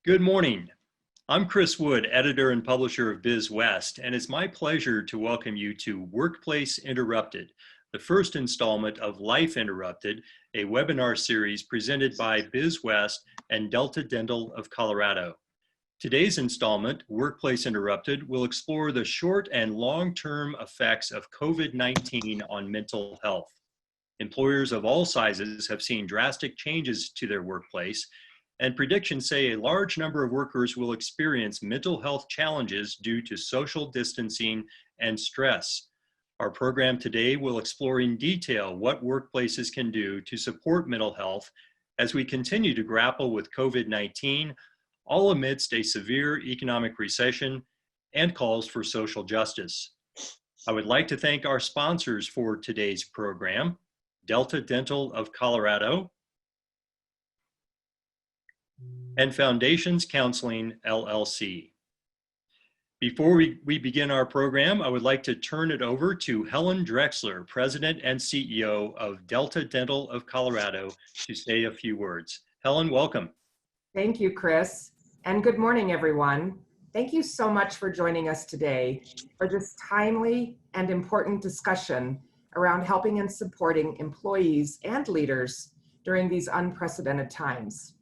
Good morning. I'm Chris Wood, editor and publisher of BizWest, and it's my pleasure to welcome you to Workplace Interrupted, the first installment of Life Interrupted, a webinar series presented by BizWest and Delta Dental of Colorado. Today's installment, Workplace Interrupted, will explore the short and long-term effects of COVID-19 on mental health. Employers of all sizes have seen drastic changes to their workplace, and predictions say a large number of workers will experience mental health challenges due to social distancing and stress. Our program today will explore in detail what workplaces can do to support mental health as we continue to grapple with COVID-19, all amidst a severe economic recession and calls for social justice. I would like to thank our sponsors for today's program, Delta Dental of Colorado, and Foundations Counseling, LLC. Before we begin our program, I would like to turn it over to Helen Drexler, President and CEO of Delta Dental of Colorado, to say a few words. Helen, welcome. Thank you, Chris, and good morning, everyone. Thank you so much for joining us today for this timely and important discussion around helping and supporting employees and leaders during these unprecedented times.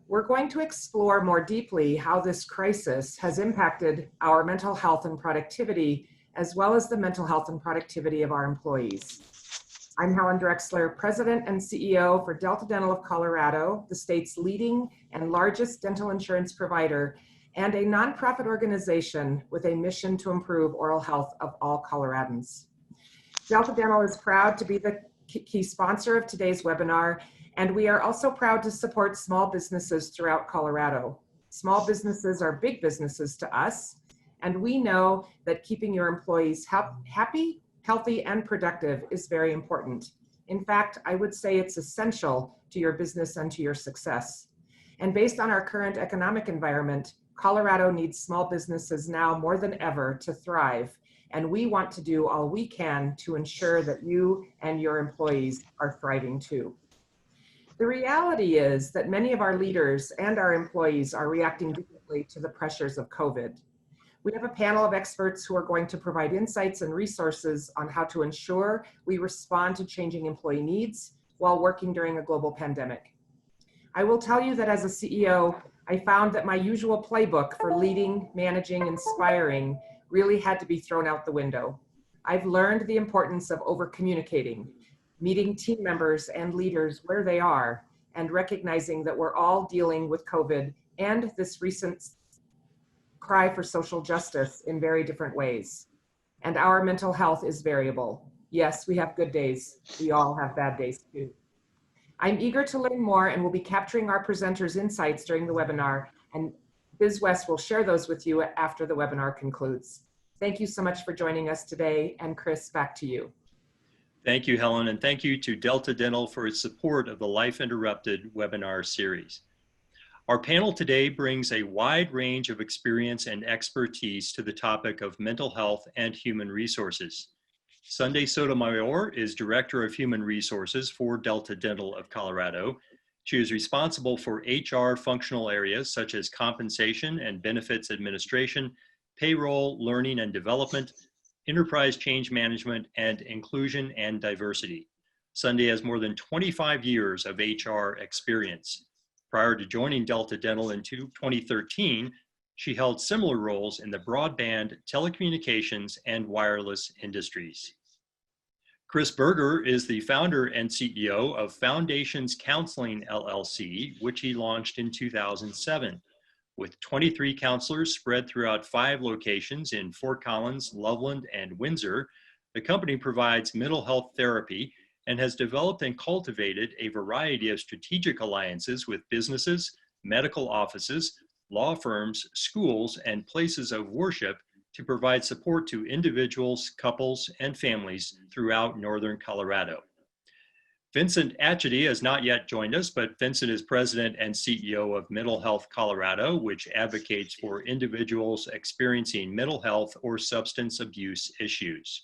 We're going to explore more deeply how this crisis has impacted our mental health and productivity, as well as the mental health and productivity of our employees. I'm Helen Drexler, President and CEO for Delta Dental of Colorado, the state's leading and largest dental insurance provider, and a nonprofit organization with a mission to improve oral health of all Coloradans. Delta Dental is proud to be the key sponsor of today's webinar, and we are also proud to support small businesses throughout Colorado. Small businesses are big businesses to us, and we know that keeping your employees happy, healthy, and productive is very important. In fact, I would say it's essential to your business and to your success. And based on our current economic environment, Colorado needs small businesses now more than ever to thrive, and we want to do all we can to ensure that you and your employees are thriving too. The reality is that many of our leaders and our employees are reacting differently to the pressures of COVID. We have a panel of experts who are going to provide insights and resources on how to ensure we respond to changing employee needs while working during a global pandemic. I will tell you that as a CEO, I found that my usual playbook for leading, managing, inspiring really had to be thrown out the window. I've learned the importance of over-communicating, meeting team members and leaders where they are, and recognizing that we're all dealing with COVID and this recent cry for social justice in very different ways. And our mental health is variable. Yes, we have good days. We all have bad days too. I'm eager to learn more and will be capturing our presenters' insights during the webinar, and BizWest will share those with you after the webinar concludes. Thank you so much for joining us today, and Chris, back to you. Thank you, Helen, and thank you to Delta Dental for its support of the Life Interrupted webinar series. Our panel today brings a wide range of experience and expertise to the topic of mental health and human resources. Sunday Sotomayor is Director of Human Resources for Delta Dental of Colorado. She is responsible for HR functional areas such as compensation and benefits administration, payroll, learning and development, enterprise change management, and inclusion and diversity. Sunday has more than 25 years of HR experience. Prior to joining Delta Dental in 2013, she held similar roles in the broadband, telecommunications, and wireless industries. Chris Berger is the founder and CEO of Foundations Counseling, LLC, which he launched in 2007. With 23 counselors spread throughout 5 locations in Fort Collins, Loveland, and Windsor, the company provides mental health therapy and has developed and cultivated a variety of strategic alliances with businesses, medical offices, law firms, schools, and places of worship to provide support to individuals, couples, and families throughout northern Colorado. Vincent Atchity has not yet joined us, but Vincent is President and CEO of Mental Health Colorado, which advocates for individuals experiencing mental health or substance abuse issues.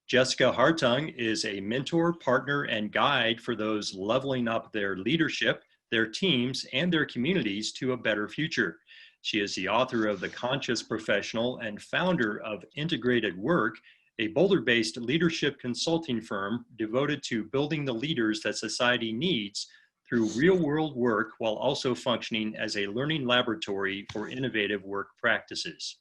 Jessica Hartung is a mentor, partner, and guide for those leveling up their leadership, their teams, and their communities to a better future. She is the author of The Conscious Professional and founder of Integrated Work, a Boulder-based leadership consulting firm devoted to building the leaders that society needs through real-world work while also functioning as a learning laboratory for innovative work practices.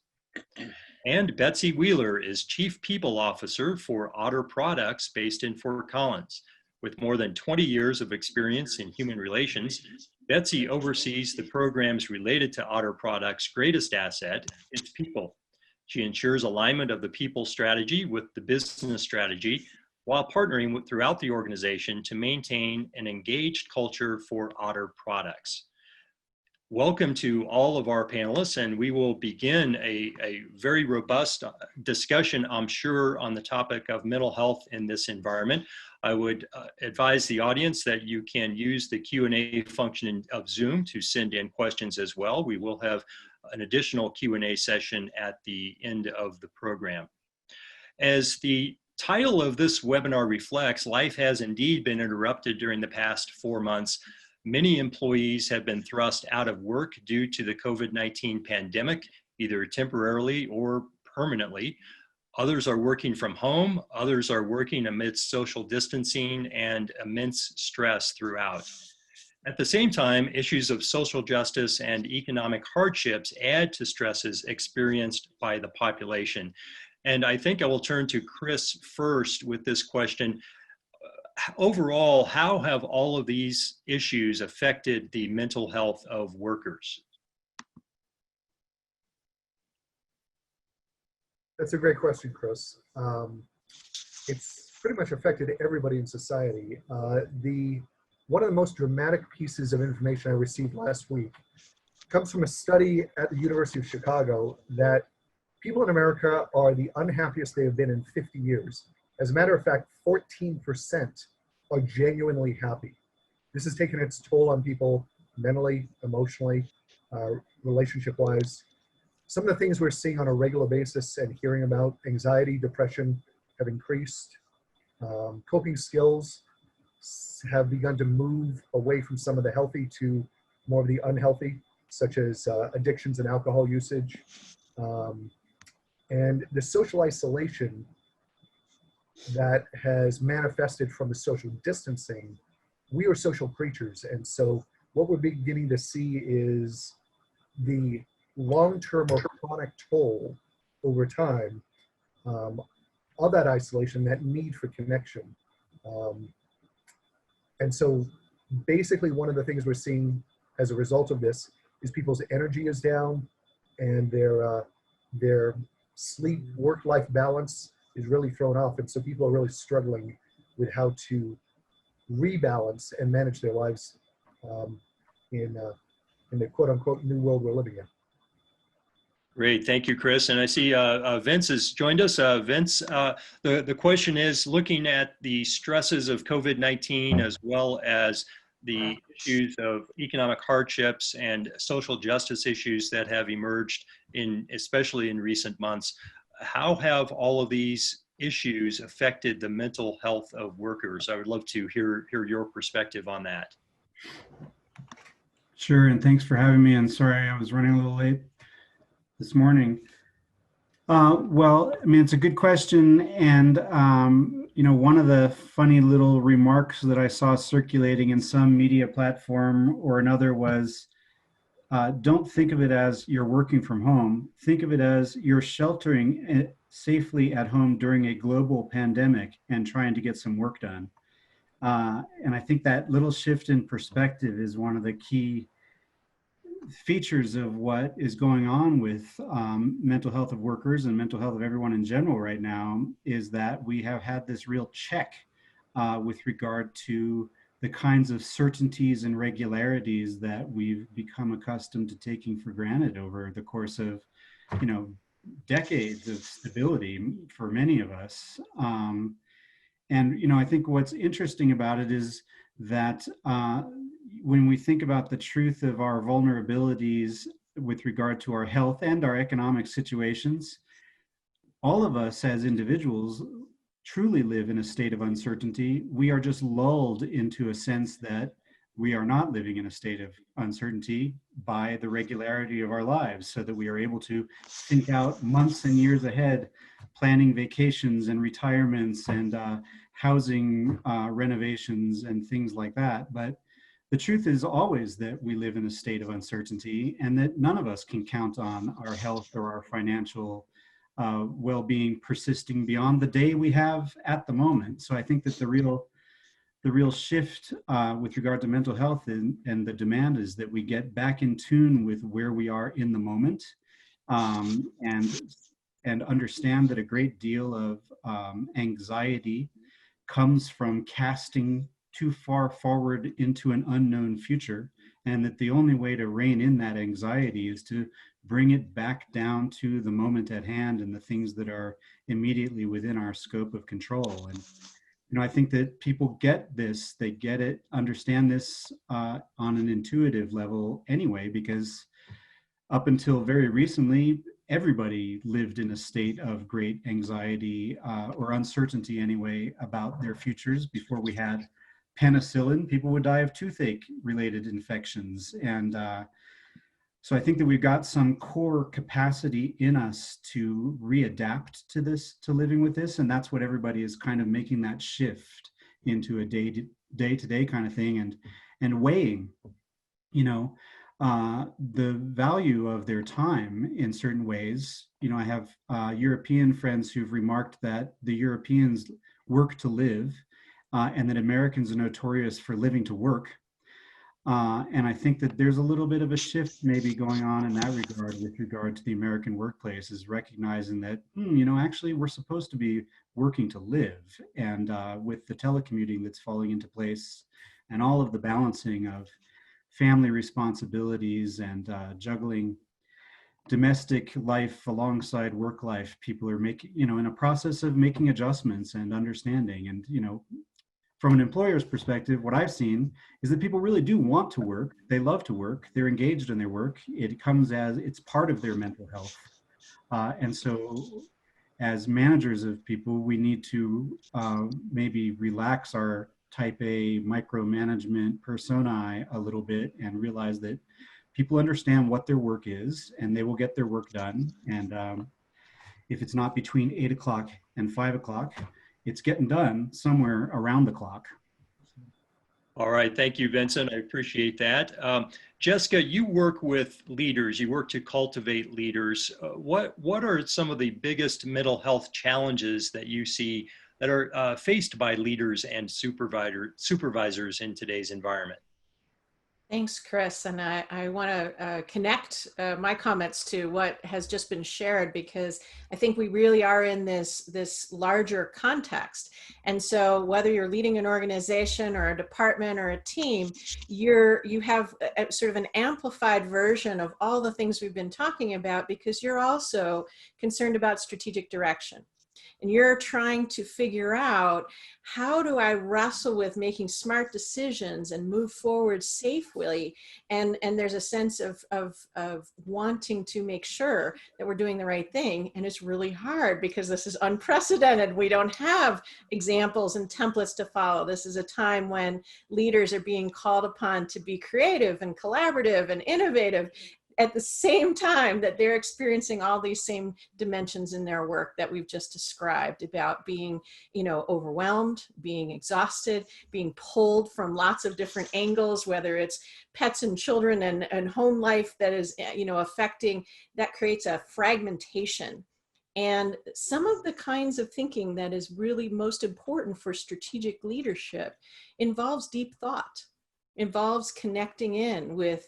And Betsy Wheeler is Chief People Officer for Otter Products based in Fort Collins. With more than 20 years of experience in human relations, Betsy oversees the programs related to Otter Products' greatest asset, its people. She ensures alignment of the people strategy with the business strategy while partnering throughout the organization to maintain an engaged culture for Otter Products. Welcome to all of our panelists, and we will begin a very robust discussion, I'm sure, on the topic of mental health in this environment. I would advise the audience that you can use the Q&A function of Zoom to send in questions as well. We will have an additional Q&A session at the end of the program. As the title of this webinar reflects, life has indeed been interrupted during the past 4 months. Many employees have been thrust out of work due to the COVID-19 pandemic, either temporarily or permanently. Others are working from home. Others are working amidst social distancing and immense stress throughout. At the same time, issues of social justice and economic hardships add to stresses experienced by the population. And I think I will turn to Chris first with this question. Overall, how have all of these issues affected the mental health of workers? That's a great question, Chris. It's pretty much affected everybody in society. One of the most dramatic pieces of information I received last week comes from a study at the University of Chicago that people in America are the unhappiest they have been in 50 years. As a matter of fact, 14% are genuinely happy. This has taken its toll on people mentally, emotionally, relationship-wise. Some of the things we're seeing on a regular basis and hearing about, anxiety, depression, have increased. Coping skills have begun to move away from some of the healthy to more of the unhealthy, such as addictions and alcohol usage. And the social isolation that has manifested from the social distancing. We are social creatures, and so what we're beginning to see is the long-term or chronic toll over time of that isolation, that need for connection. And so basically one of the things we're seeing as a result of this is people's energy is down, and their sleep work-life balance is really thrown off. And so people are really struggling with how to rebalance and manage their lives in the quote-unquote new world we're living in. Great, thank you, Chris. And I see Vince has joined us. Vince, the question is, looking at the stresses of COVID-19 as well as the issues of economic hardships and social justice issues that have emerged especially in recent months, how have all of these issues affected the mental health of workers? I would love to hear your perspective on that. Sure, and thanks for having me. And sorry, I was running a little late this morning. Well, I mean, it's a good question. And, you know, one of the funny little remarks that I saw circulating in some media platform or another was, don't think of it as you're working from home. Think of it as you're sheltering safely at home during a global pandemic and trying to get some work done. And I think that little shift in perspective is one of the key features of what is going on with mental health of workers and mental health of everyone in general right now, is that we have had this real check with regard to the kinds of certainties and regularities that we've become accustomed to taking for granted over the course of, you know, decades of stability for many of us. And, you know, I think what's interesting about it is that when we think about the truth of our vulnerabilities with regard to our health and our economic situations, all of us as individuals truly live in a state of uncertainty. We are just lulled into a sense that we are not living in a state of uncertainty by the regularity of our lives, so that we are able to think out months and years ahead, planning vacations and retirements and housing renovations and things like that. But the truth is always that we live in a state of uncertainty, and that none of us can count on our health or our financial well-being persisting beyond the day we have at the moment. So I think that the real shift with regard to mental health and the demand is that we get back in tune with where we are in the moment, and understand that a great deal of anxiety comes from casting too far forward into an unknown future, and that the only way to rein in that anxiety is to bring it back down to the moment at hand and the things that are immediately within our scope of control. And I think that people get this, they get it, understand this on an intuitive level anyway, because up until very recently, everybody lived in a state of great anxiety or uncertainty anyway about their futures. Before we had penicillin, people would die of toothache related infections. And so I think that we've got some core capacity in us to readapt to this, to living with this. And that's what everybody is kind of making that shift into a day-to-day kind of thing, and weighing, the value of their time in certain ways. I have European friends who've remarked that the Europeans work to live, and that Americans are notorious for living to work. And I think that there's a little bit of a shift maybe going on in that regard with regard to the American workplace, is recognizing that, actually we're supposed to be working to live. And with the telecommuting that's falling into place and all of the balancing of family responsibilities and juggling domestic life alongside work life, people are making, in a process of making adjustments and understanding. And, from an employer's perspective, what I've seen is that people really do want to work. They love to work. They're engaged in their work. It comes as it's part of their mental health. And so as managers of people, we need to maybe relax our type A micromanagement personae a little bit and realize that people understand what their work is and they will get their work done. And if it's not between 8 o'clock and 5 o'clock, it's getting done somewhere around the clock. All right, thank you, Vincent. I appreciate that. Jessica, you work with leaders. You work to cultivate leaders. What are some of the biggest mental health challenges that you see that are faced by leaders and supervisors in today's environment? Thanks, Chris. And I want to connect my comments to what has just been shared, because I think we really are in this larger context. And so whether you're leading an organization or a department or a team, you have a sort of an amplified version of all the things we've been talking about, because you're also concerned about strategic direction. And you're trying to figure out, how do I wrestle with making smart decisions and move forward safely? And there's a sense of wanting to make sure that we're doing the right thing. And it's really hard because this is unprecedented. We don't have examples and templates to follow. This is a time when leaders are being called upon to be creative and collaborative and innovative, at the same time that they're experiencing all these same dimensions in their work that we've just described, about being, overwhelmed, being exhausted, being pulled from lots of different angles, whether it's pets and children and home life that is, affecting, that creates a fragmentation. And some of the kinds of thinking that is really most important for strategic leadership involves deep thought, involves connecting in with,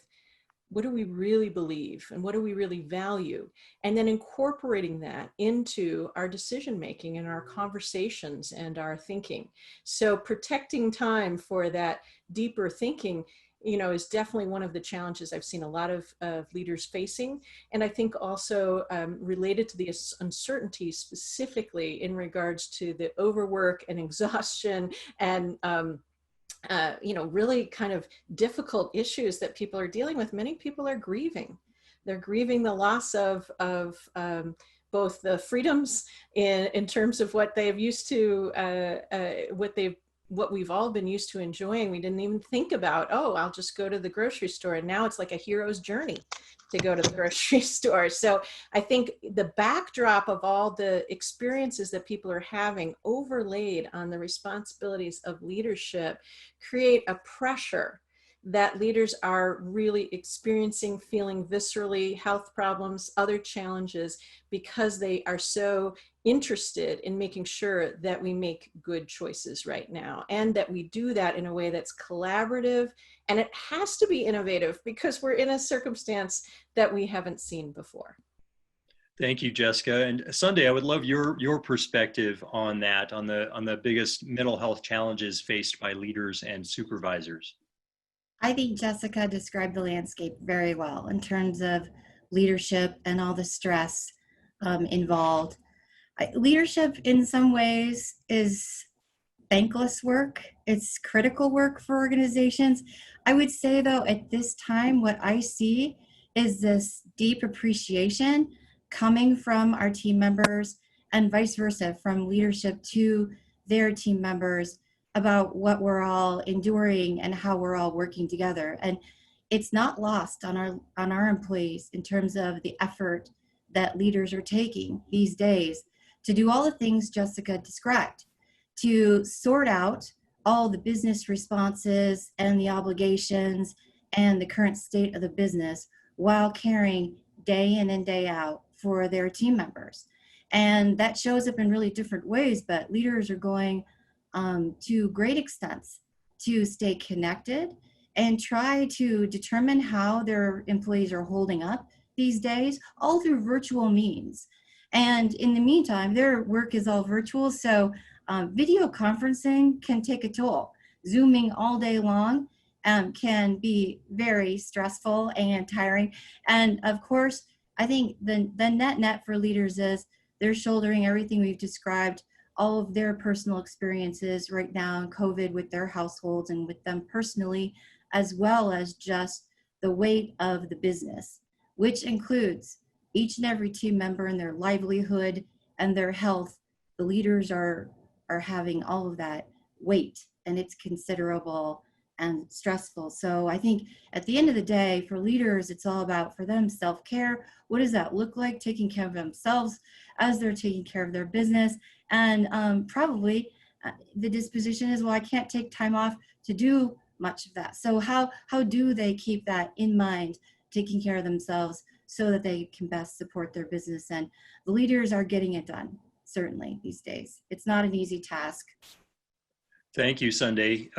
what do we really believe and what do we really value? And then incorporating that into our decision making and our conversations and our thinking. So protecting time for that deeper thinking, is definitely one of the challenges I've seen a lot of leaders facing. And I think also related to the uncertainty, specifically in regards to the overwork and exhaustion and really kind of difficult issues that people are dealing with. Many people are grieving. They're grieving the loss of both the freedoms in terms of what they've used to, what they've what we've all been used to enjoying. We didn't even think about, oh, I'll just go to the grocery store. And now it's like a hero's journey to go to the grocery store. So I think the backdrop of all the experiences that people are having overlaid on the responsibilities of leadership create a pressure that leaders are really experiencing, feeling viscerally, health problems, other challenges, because they are so interested in making sure that we make good choices right now, and that we do that in a way that's collaborative, and it has to be innovative because we're in a circumstance that we haven't seen before. Thank you, Jessica. And Sunday, I would love your perspective on that, on the biggest mental health challenges faced by leaders and supervisors. I think Jessica described the landscape very well in terms of leadership and all the stress involved. Leadership in some ways is thankless work. It's critical work for organizations. I would say though, at this time, what I see is this deep appreciation coming from our team members and vice versa, from leadership to their team members, about what we're all enduring and how we're all working together. And it's not lost on our employees in terms of the effort that leaders are taking these days to do all the things Jessica described, to sort out all the business responses and the obligations and the current state of the business while caring day in and day out for their team members. And that shows up in really different ways, but leaders are going to great extents to stay connected and try to determine how their employees are holding up these days, all through virtual means. And in the meantime, their work is all virtual, so video conferencing can take a toll. Zooming all day long can be very stressful and tiring. And of course, I think the net for leaders is they're shouldering everything we've described, all of their personal experiences right now in COVID with their households and with them personally, as well as just the weight of the business, which includes each and every team member and their livelihood and their health. The leaders are having all of that weight, and it's considerable and stressful. So I think at the end of the day, for leaders, it's all about, for them, self-care. What does that look like? Taking care of themselves as they're taking care of their business. And probably the disposition is, well, I can't take time off to do much of that. So how do they keep that in mind, taking care of themselves so that they can best support their business? And the leaders are getting it done, certainly, these days. It's not an easy task. Thank you, Sunday.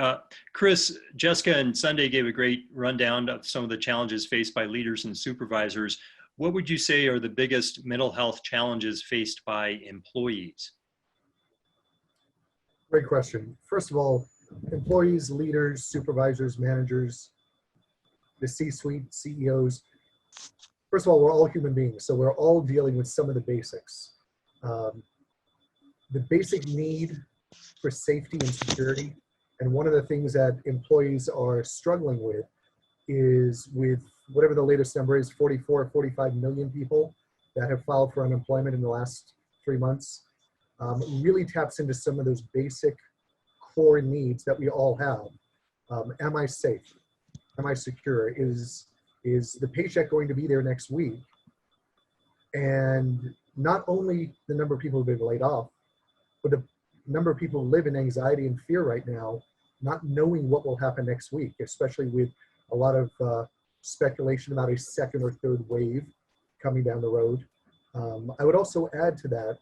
Chris, Jessica, and Sunday gave a great rundown of some of the challenges faced by leaders and supervisors. What would you say are the biggest mental health challenges faced by employees? Great question. First of all, employees, leaders, supervisors, managers, the C-suite, CEOs. First of all, we're all human beings, so we're all dealing with some of the basics. The basic need for safety and security, and one of the things that employees are struggling with is with whatever the latest number is, 44 or 45 million people that have filed for unemployment in the last 3 months. Really taps into some of those basic core needs that we all have. Am I safe? Am I secure? Is the paycheck going to be there next week? And not only the number of people who've been laid off, but the number of people who live in anxiety and fear right now, not knowing what will happen next week, especially with a lot of speculation about a second or third wave coming down the road. I would also add to that,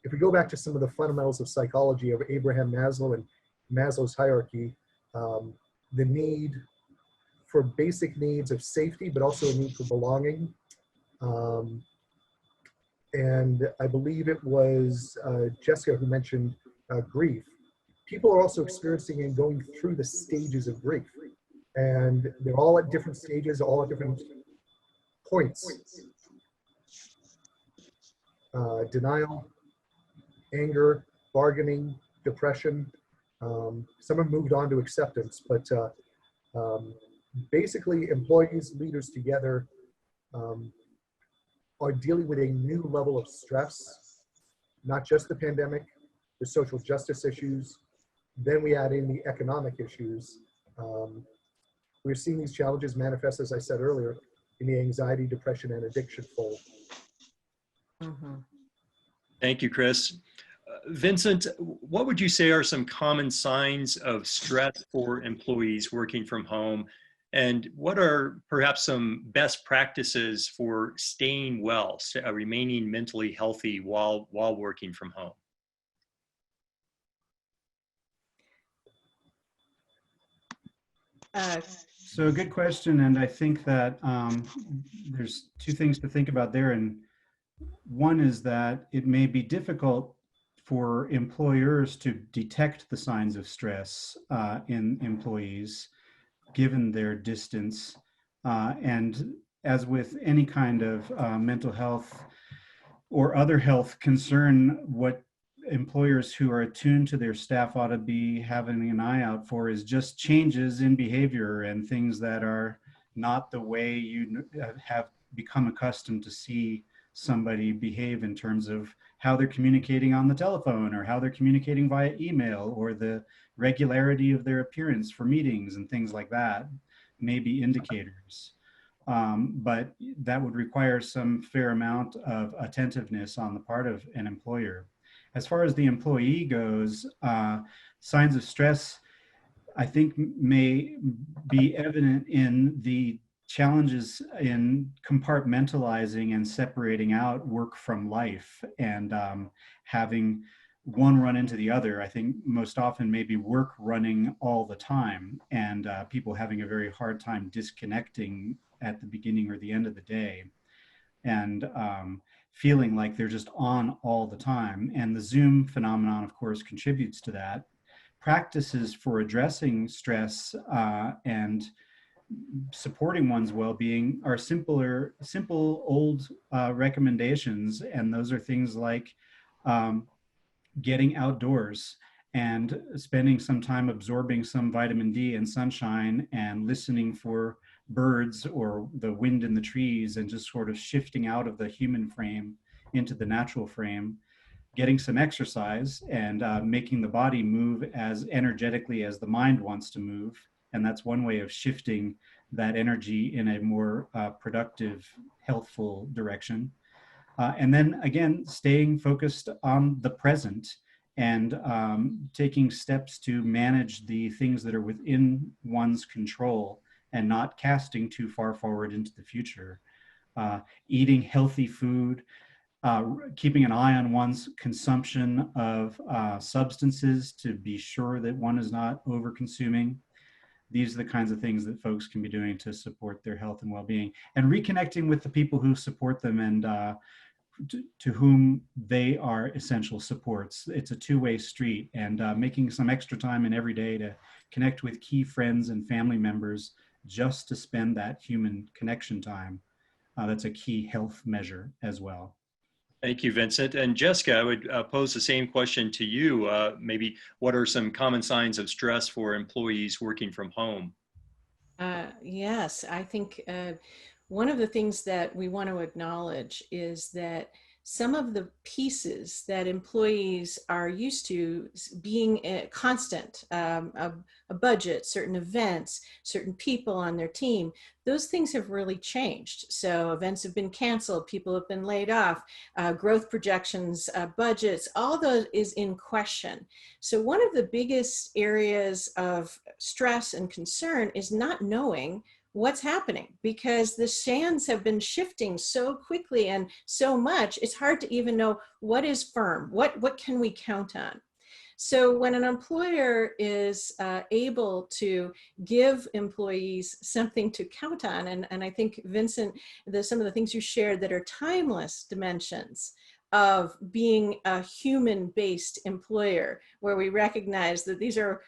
if we go back to some of the fundamentals of psychology of Abraham Maslow and Maslow's hierarchy, the need for basic needs of safety, but also a need for belonging. And I believe it was Jessica who mentioned grief. People are also experiencing and going through the stages of grief. And they're all at different stages, all at different points. Denial, anger, bargaining, depression. Some have moved on to acceptance, but basically employees, leaders together are dealing with a new level of stress, not just the pandemic, the social justice issues, Then we add in the economic issues. We're seeing these challenges manifest, as I said earlier, in the anxiety, depression, and addiction fold. Thank you, Chris. Vincent, what would you say are some common signs of stress for employees working from home? And what are perhaps some best practices for staying well, remaining mentally healthy while working from home? So a good question, and I think that there's two things to think about there. And one is that it may be difficult for employers to detect the signs of stress in employees, given their distance. And as with any kind of mental health or other health concern, what employers who are attuned to their staff ought to be having an eye out for is just changes in behavior and things that are not the way you have become accustomed to see somebody behave in terms of how they're communicating on the telephone or how they're communicating via email, or the regularity of their appearance for meetings and things like that may be indicators. But that would require some fair amount of attentiveness on the part of an employer. As far as the employee goes, signs of stress, I think, may be evident in the challenges in compartmentalizing and separating out work from life, and having one run into the other. I think most often maybe work running all the time, and people having a very hard time disconnecting at the beginning or the end of the day, and feeling like they're just on all the time. And the Zoom phenomenon, of course, contributes to that. Practices for addressing stress and supporting one's well-being are simple old recommendations, and those are things like getting outdoors and spending some time absorbing some vitamin D and sunshine, and listening for birds or the wind in the trees, and just sort of shifting out of the human frame into the natural frame, getting some exercise, and making the body move as energetically as the mind wants to move. And that's one way of shifting that energy in a more productive, healthful direction. And then again, staying focused on the present, and taking steps to manage the things that are within one's control, and not casting too far forward into the future. Eating healthy food, keeping an eye on one's consumption of substances to be sure that one is not over-consuming. These are the kinds of things that folks can be doing to support their health and well-being, and reconnecting with the people who support them and to whom they are essential supports. It's a two-way street, and making some extra time in every day to connect with key friends and family members just to spend that human connection time. That's a key health measure as well. Thank you, Vincent. And Jessica, I would pose the same question to you. Maybe what are some common signs of stress for employees working from home? Yes, I think one of the things that we want to acknowledge is that some of the pieces that employees are used to being constant, a budget, certain events, certain people on their team, those things have really changed. So events have been canceled, people have been laid off, growth projections, budgets, all those is in question. So one of the biggest areas of stress and concern is not knowing what's happening, because the sands have been shifting so quickly and so much, it's hard to even know what is firm, what can we count on. So when an employer is able to give employees something to count on, and I think, Vincent, some of the things you shared that are timeless dimensions of being a human-based employer, where we recognize that these are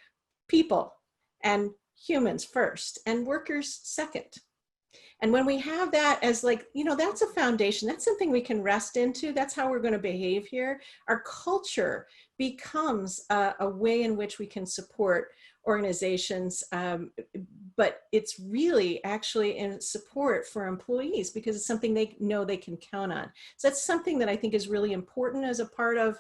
people, and humans first and workers second. And when we have that as that's a foundation, that's something we can rest into, that's how we're going to behave here, our culture becomes a way in which we can support organizations, but it's really actually in support for employees because it's something they know they can count on. So that's something that I think is really important as a part of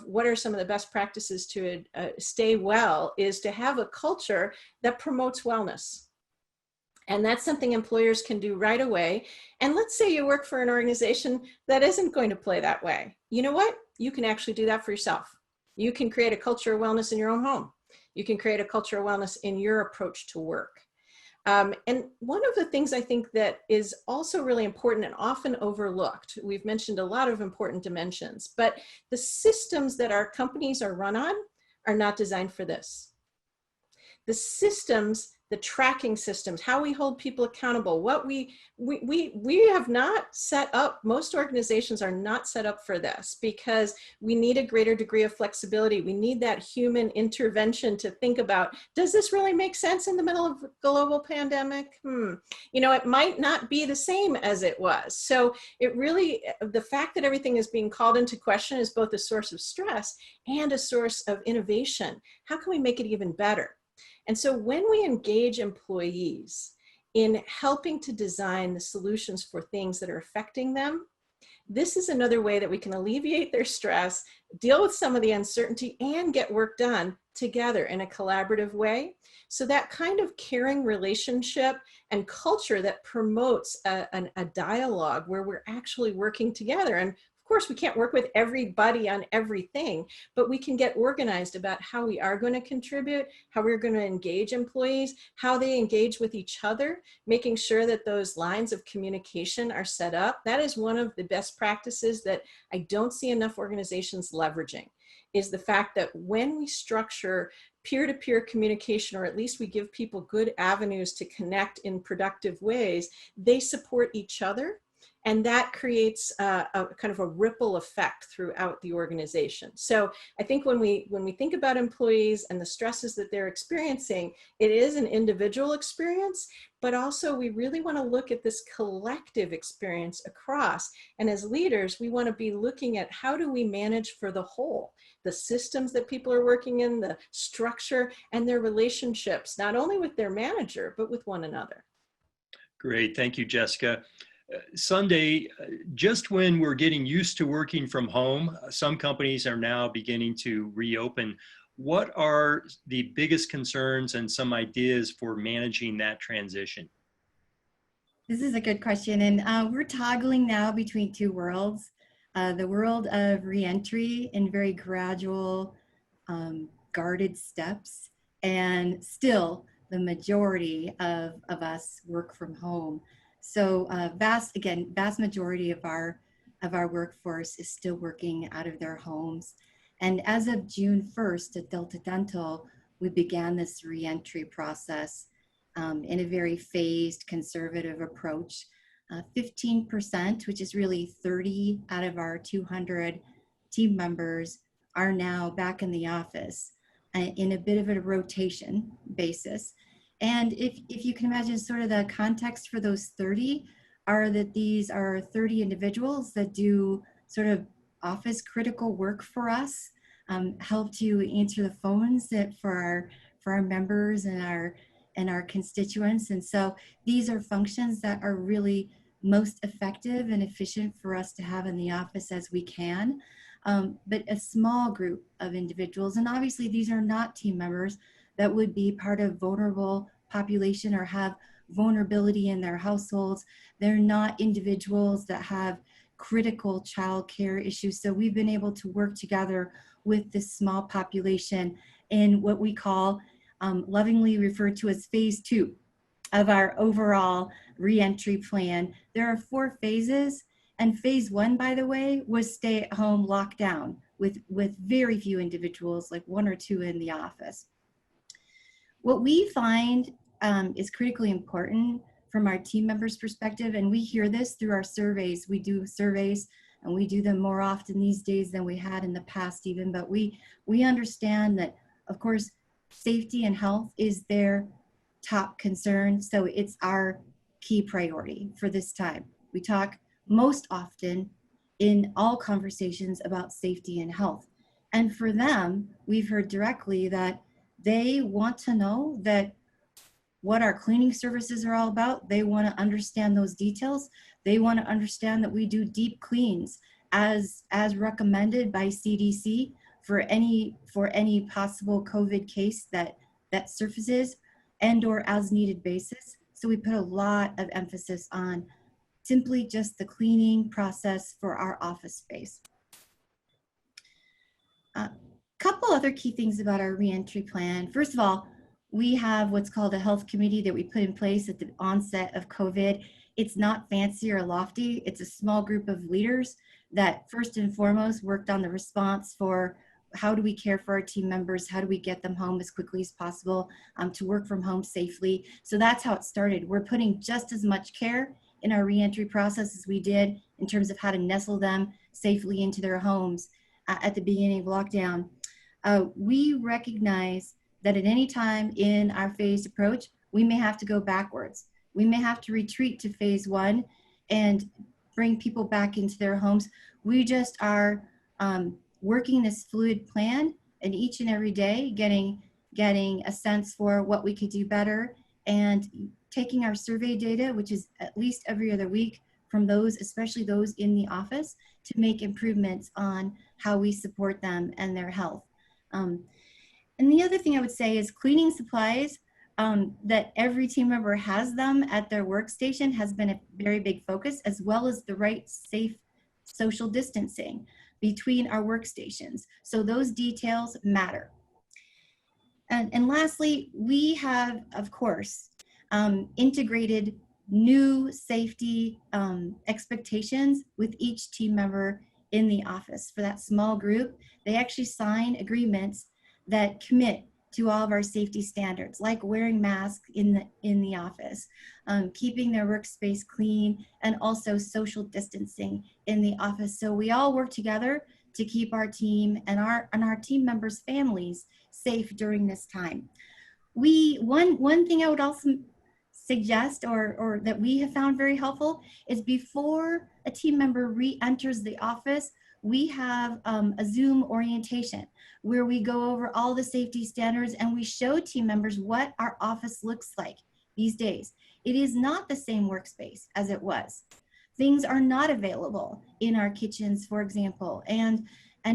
what are some of the best practices to stay well, is to have a culture that promotes wellness. And that's something employers can do right away. And let's say you work for an organization that isn't going to play that way. You know what? You can actually do that for yourself. You can create a culture of wellness in your own home. You can create a culture of wellness in your approach to work. And one of the things I think that is also really important and often overlooked, we've mentioned a lot of important dimensions, but the systems that our companies are run on are not designed for this. The systems, the tracking systems, how we hold people accountable, what we have not set up, most organizations are not set up for this because we need a greater degree of flexibility. We need that human intervention to think about, does this really make sense in the middle of a global pandemic? You know, it might not be the same as it was. So it really, the fact that everything is being called into question is both a source of stress and a source of innovation. How can we make it even better? And so when we engage employees in helping to design the solutions for things that are affecting them, this is another way that we can alleviate their stress, deal with some of the uncertainty, and get work done together in a collaborative way. So that kind of caring relationship and culture that promotes a dialogue where we're actually working together. And of course, we can't work with everybody on everything, but we can get organized about how we are going to contribute, how we're going to engage employees, how they engage with each other, making sure that those lines of communication are set up. That is one of the best practices that I don't see enough organizations leveraging, is the fact that when we structure peer-to-peer communication, or at least we give people good avenues to connect in productive ways, they support each other. And that creates a kind of a ripple effect throughout the organization. So I think when we think about employees and the stresses that they're experiencing, it is an individual experience, but also we really want to look at this collective experience across. And as leaders, we want to be looking at how do we manage for the whole, the systems that people are working in, the structure, and their relationships, not only with their manager, but with one another. Great, thank you, Jessica. Sunday, just when we're getting used to working from home, some companies are now beginning to reopen. What are the biggest concerns and some ideas for managing that transition? This is a good question. And we're toggling now between two worlds, the world of reentry in very gradual, guarded steps, and still the majority of us work from home. So vast majority of our workforce is still working out of their homes. And as of June 1st at Delta Dental, we began this reentry process in a very phased, conservative approach. 15%, which is really 30 out of our 200 team members, are now back in the office in a bit of a rotation basis. And if you can imagine, sort of the context for those 30 are that these are 30 individuals that do sort of office critical work for us, help to answer the phones that for our members and our constituents. And so these are functions that are really most effective and efficient for us to have in the office as we can. But a small group of individuals, and obviously these are not team members that would be part of vulnerable population or have vulnerability in their households. They're not individuals that have critical child care issues. So we've been able to work together with this small population in what we call lovingly referred to as phase 2 of our overall reentry plan. There are 4 phases, and phase 1, by the way, was stay at home lockdown with very few individuals, like 1 or 2 in the office. What we find is critically important from our team members' perspective, and we hear this through our surveys. We do surveys, and we do them more often these days than we had in the past even, but we understand that, of course, safety and health is their top concern, so it's our key priority for this time. We talk most often in all conversations about safety and health. And for them, we've heard directly that they want to know that what our cleaning services are all about. They want to understand those details. They want to understand that we do deep cleans as recommended by CDC for any possible COVID case that surfaces, and or as needed basis. So we put a lot of emphasis on simply just the cleaning process for our office space. A couple other key things about our reentry plan. First of all, we have what's called a health committee that we put in place at the onset of COVID. It's not fancy or lofty. It's a small group of leaders that first and foremost worked on the response for how do we care for our team members? How do we get them home as quickly as possible to work from home safely? So that's how it started. We're putting just as much care in our reentry process as we did in terms of how to nestle them safely into their homes at the beginning of lockdown. We recognize that at any time in our phased approach, we may have to go backwards. We may have to retreat to phase 1 and bring people back into their homes. We just are working this fluid plan, and each and every day getting a sense for what we could do better, and taking our survey data, which is at least every other week, from those, especially those in the office, to make improvements on how we support them and their health. And the other thing I would say is cleaning supplies, that every team member has them at their workstation has been a very big focus, as well as the right safe social distancing between our workstations. So those details matter. And lastly, we have, of course, integrated new safety expectations with each team member in the office. For that small group, they actually sign agreements that commit to all of our safety standards, like wearing masks in the office, keeping their workspace clean, and also social distancing in the office. So we all work together to keep our team and our team members' families safe during this time. One thing I would also suggest, or that we have found very helpful, is before a team member re-enters the office, we have a Zoom orientation where we go over all the safety standards and we show team members what our office looks like these days. It is not the same workspace as it was. Things are not available in our kitchens, for example, and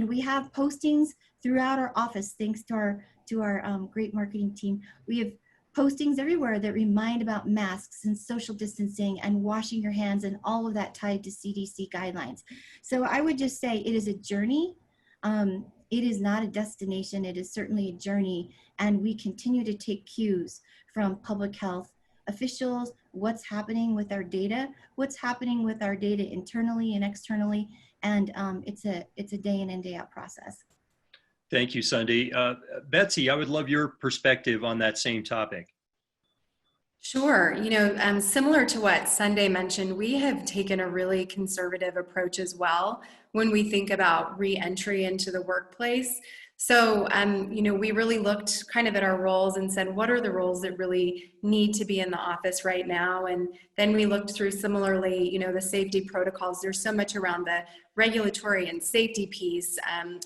we have postings throughout our office. Thanks to our great marketing team, we have postings everywhere that remind about masks and social distancing and washing your hands and all of that tied to CDC guidelines. So I would just say it is a journey. It is not a destination. It is certainly a journey. And we continue to take cues from public health officials, what's happening with our data, internally and externally. And it's a day in and day out process. Thank you, Sunday. Betsy, I would love your perspective on that same topic. Sure. Similar to what Sunday mentioned, we have taken a really conservative approach as well when we think about re-entry into the workplace. So, we really looked kind of at our roles and said, what are the roles that really need to be in the office right now? And then we looked through similarly, the safety protocols. There's so much around the regulatory and safety piece,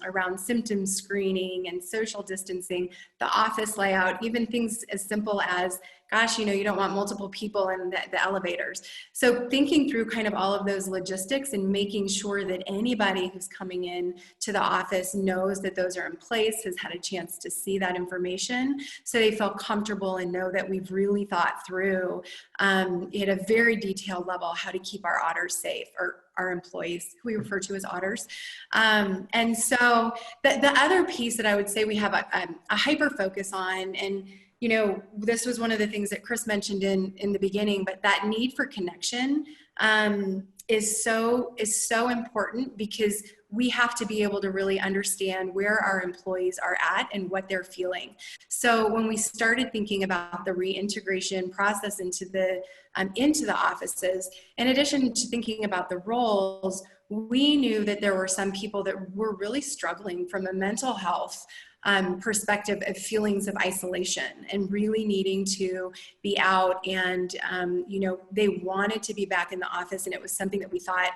around symptom screening and social distancing, the office layout, even things as simple as, gosh, you don't want multiple people in the elevators. So thinking through kind of all of those logistics and making sure that anybody who's coming in to the office knows that those are in place, has had a chance to see that information, so they feel comfortable and know that we've really thought through at a very detailed level how to keep our otters safe, or our employees, who we refer to as otters. And so the other piece that I would say we have a hyper focus on, and this was one of the things that Chris mentioned in the beginning, but that need for connection is so important, because we have to be able to really understand where our employees are at and what they're feeling. So when we started thinking about the reintegration process into the offices, in addition to thinking about the roles, we knew that there were some people that were really struggling from a mental health perspective of feelings of isolation and really needing to be out, and they wanted to be back in the office, and it was something that we thought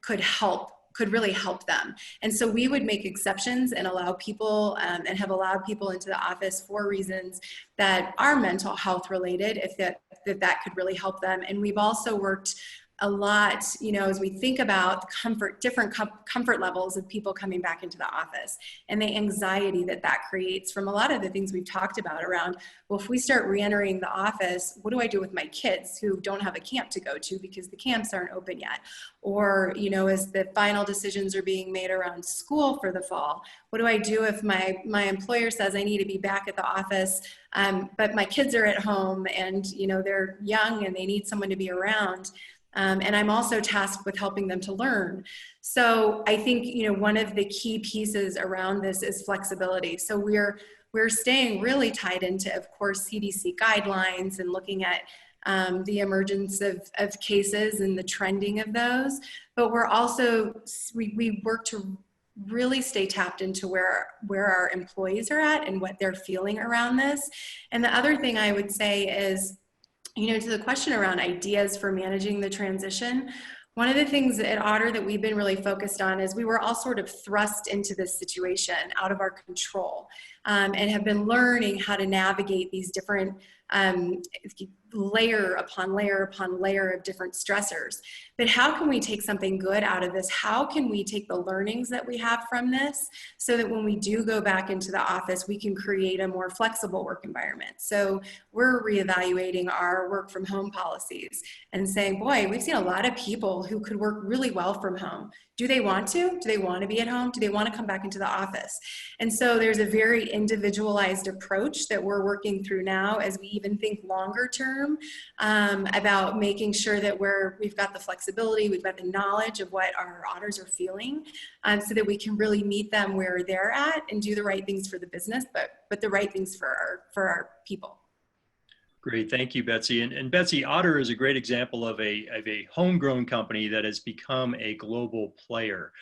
could help could really help them. And so we would make exceptions and allow people and have allowed people into the office for reasons that are mental health related, if that could really help them. And we've also worked a lot, as we think about different comfort levels of people coming back into the office and the anxiety that creates from a lot of the things we've talked about around, well, if we start re-entering the office, what do I do with my kids who don't have a camp to go to because the camps aren't open yet? Or, as the final decisions are being made around school for the fall, what do I do if my employer says I need to be back at the office, but my kids are at home and, they're young and they need someone to be around? And I'm also tasked with helping them to learn. So I think, one of the key pieces around this is flexibility. So we're staying really tied into, of course, CDC guidelines and looking at the emergence of cases and the trending of those. But we're also, we work to really stay tapped into where our employees are at and what they're feeling around this. And the other thing I would say is, to the question around ideas for managing the transition, one of the things at Otter that we've been really focused on is we were all sort of thrust into this situation out of our control, and have been learning how to navigate these different layer upon layer upon layer of different stressors. But how can we take something good out of this? How can we take the learnings that we have from this so that when we do go back into the office, we can create a more flexible work environment? So we're reevaluating our work from home policies and saying, boy, we've seen a lot of people who could work really well from home. Do they want to? Do they want to be at home? Do they want to come back into the office? And so there's a very individualized approach that we're working through now as we even think longer term about making sure that we've got the flexibility, we've got the knowledge of what our Otters are feeling, so that we can really meet them where they're at and do the right things for the business, but the right things for our people. Great, thank you, Betsy. And Betsy, Otter is a great example of a homegrown company that has become a global player.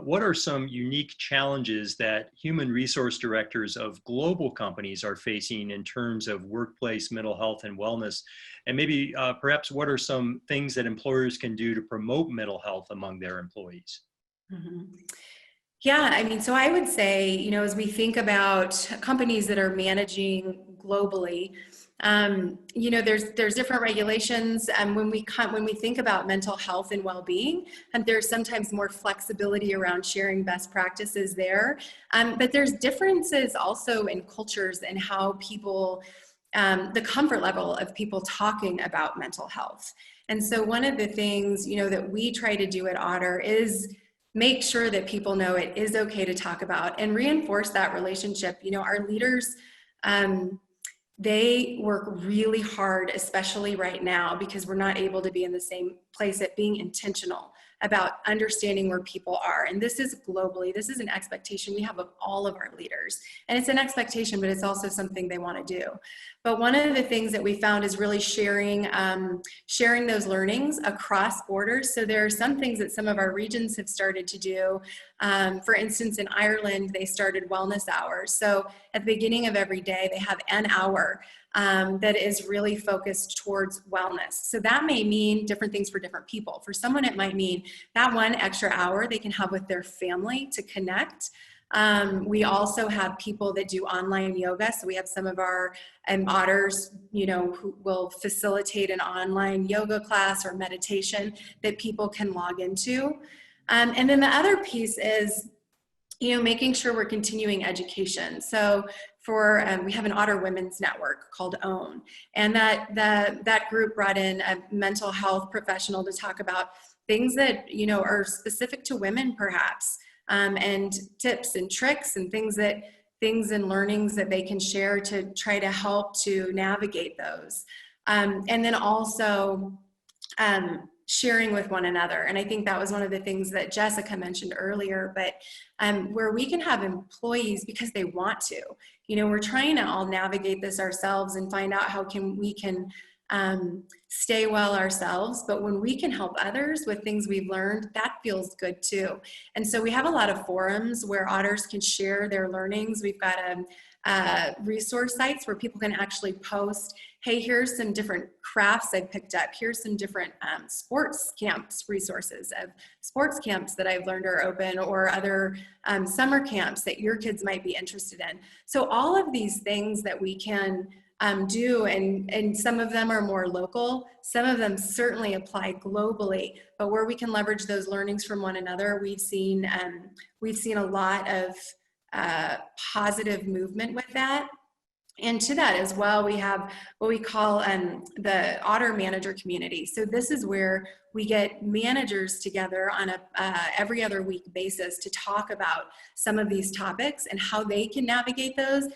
What are some unique challenges that human resource directors of global companies are facing in terms of workplace mental health and wellness? And maybe perhaps what are some things that employers can do to promote mental health among their employees? Mm-hmm. Yeah, so I would say, as we think about companies that are managing globally, there's different regulations, and when we think about mental health and well-being, and there's sometimes more flexibility around sharing best practices there, but there's differences also in cultures and how people, the comfort level of people talking about mental health. And so one of the things that we try to do at Otter is make sure that people know it is okay to talk about and reinforce that relationship. Our leaders, they work really hard, especially right now, because we're not able to be in the same place, at being intentional about understanding where people are. And this is globally, this is an expectation we have of all of our leaders. And it's an expectation, but it's also something they want to do. But one of the things that we found is really sharing those learnings across borders. So there are some things that some of our regions have started to do. For instance, in Ireland, they started wellness hours. So at the beginning of every day, they have an hour that is really focused towards wellness. So that may mean different things for different people. For someone, it might mean that one extra hour they can have with their family to connect. We also have people that do online yoga. So we have some of our Otters, who will facilitate an online yoga class or meditation that people can log into. And then the other piece is, making sure we're continuing education. So we have an Otter Women's Network called OWN, and that group brought in a mental health professional to talk about things that are specific to women, perhaps, and tips and tricks and things and learnings that they can share to try to help to navigate those, and then also sharing with one another. And I think that was one of the things that Jessica mentioned earlier, but where we can have employees because they want to. We're trying to all navigate this ourselves and find out how we can stay well ourselves, but when we can help others with things we've learned, that feels good too. And so we have a lot of forums where Otters can share their learnings. We've got resource sites where people can actually post, hey, here's some different crafts I've picked up. Here's some different sports camps resources of sports camps that I've learned are open, or other summer camps that your kids might be interested in. So all of these things that we can do, and some of them are more local, some of them certainly apply globally, but where we can leverage those learnings from one another, we've seen a lot of positive movement with that. And to that as well, we have what we call the Otter manager community. So this is where we get managers together on a every other week basis to talk about some of these topics and how they can navigate those,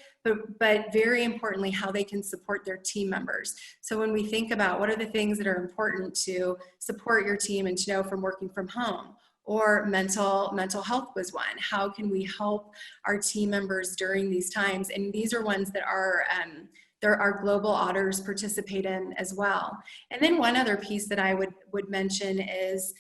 but very importantly, how they can support their team members. So when we think about what are the things that are important to support your team and to know from working from home, or mental health was one. How can we help our team members during these times? And these are ones that our global Otters participate in as well. And then one other piece that I would mention is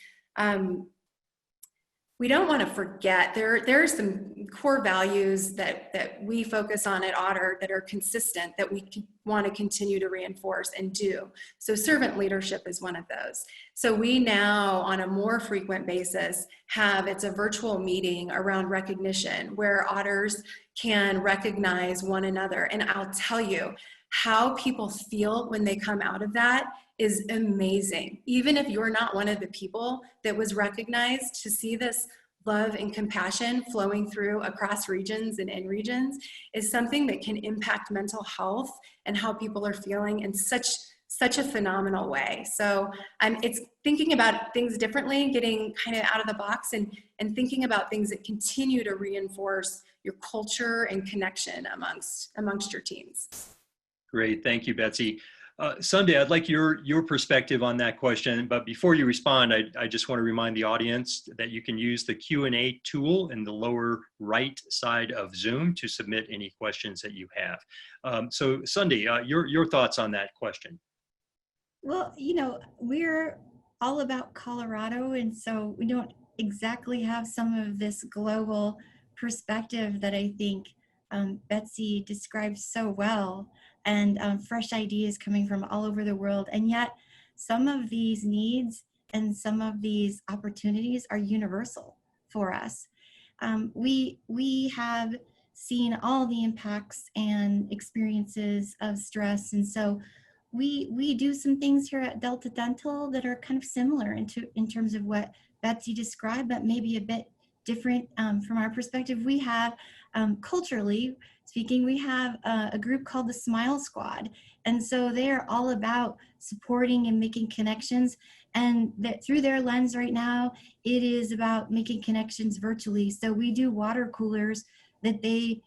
we don't want to forget, there are some core values that we focus on at Otter that are consistent, that we want to continue to reinforce and do. So servant leadership is one of those. So we now, on a more frequent basis, it's a virtual meeting around recognition where Otters can recognize one another. And I'll tell you, how people feel when they come out of that is amazing. Even if you're not one of the people that was recognized, to see this love and compassion flowing through across regions and in regions is something that can impact mental health and how people are feeling in such a phenomenal way. So it's thinking about things differently, getting kind of out of the box, and thinking about things that continue to reinforce your culture and connection amongst your teams. Great, thank you, Betsy. Sunday, I'd like your perspective on that question, but before you respond, I just want to remind the audience that you can use the Q&A tool in the lower right side of Zoom to submit any questions that you have. So Sunday, your thoughts on that question? Well, you know, we're all about Colorado, and so we don't exactly have some of this global perspective that I think Betsy describes so well, and fresh ideas coming from all over the world. And yet some of these needs and some of these opportunities are universal for us. We have seen all the impacts and experiences of stress, and so we do some things here at Delta Dental that are kind of similar in terms of what Betsy described, but maybe a bit different from our perspective. We have, culturally speaking, we have a group called the Smile Squad. And so they're all about supporting and making connections. And that through their lens right now, it is about making connections virtually. So we do water coolers that they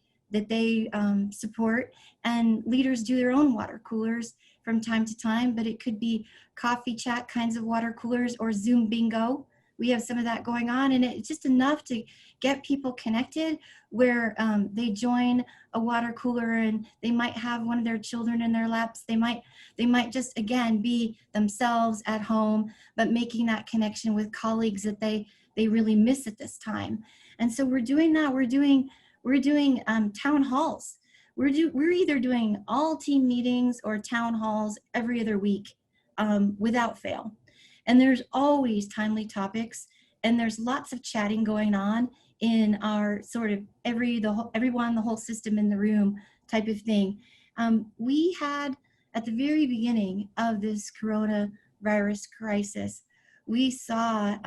support, and leaders do their own water coolers from time to time, but it could be coffee chat kinds of water coolers or Zoom bingo. We have some of that going on, and it's just enough to get people connected where they join a water cooler and they might have one of their children in their laps. They might just, again, be themselves at home, but making that connection with colleagues that they really miss at this time. And so we're doing that. We're doing town halls. We're either doing all team meetings or town halls every other week without fail. And there's always timely topics, and there's lots of chatting going on in our sort of everyone, the whole system in the room type of thing. We had, at the very beginning of this coronavirus crisis, we saw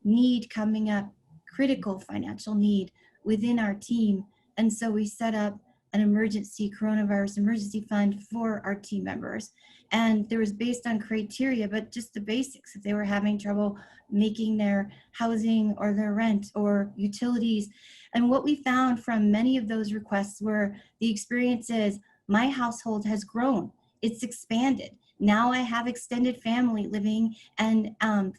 need coming up, critical financial need within our team. And so we set up an coronavirus emergency fund for our team members. And there was based on criteria, but just the basics. If they were having trouble making their housing or their rent or utilities. And what we found from many of those requests were the experience is, my household has grown, it's expanded. Now I have extended family living, and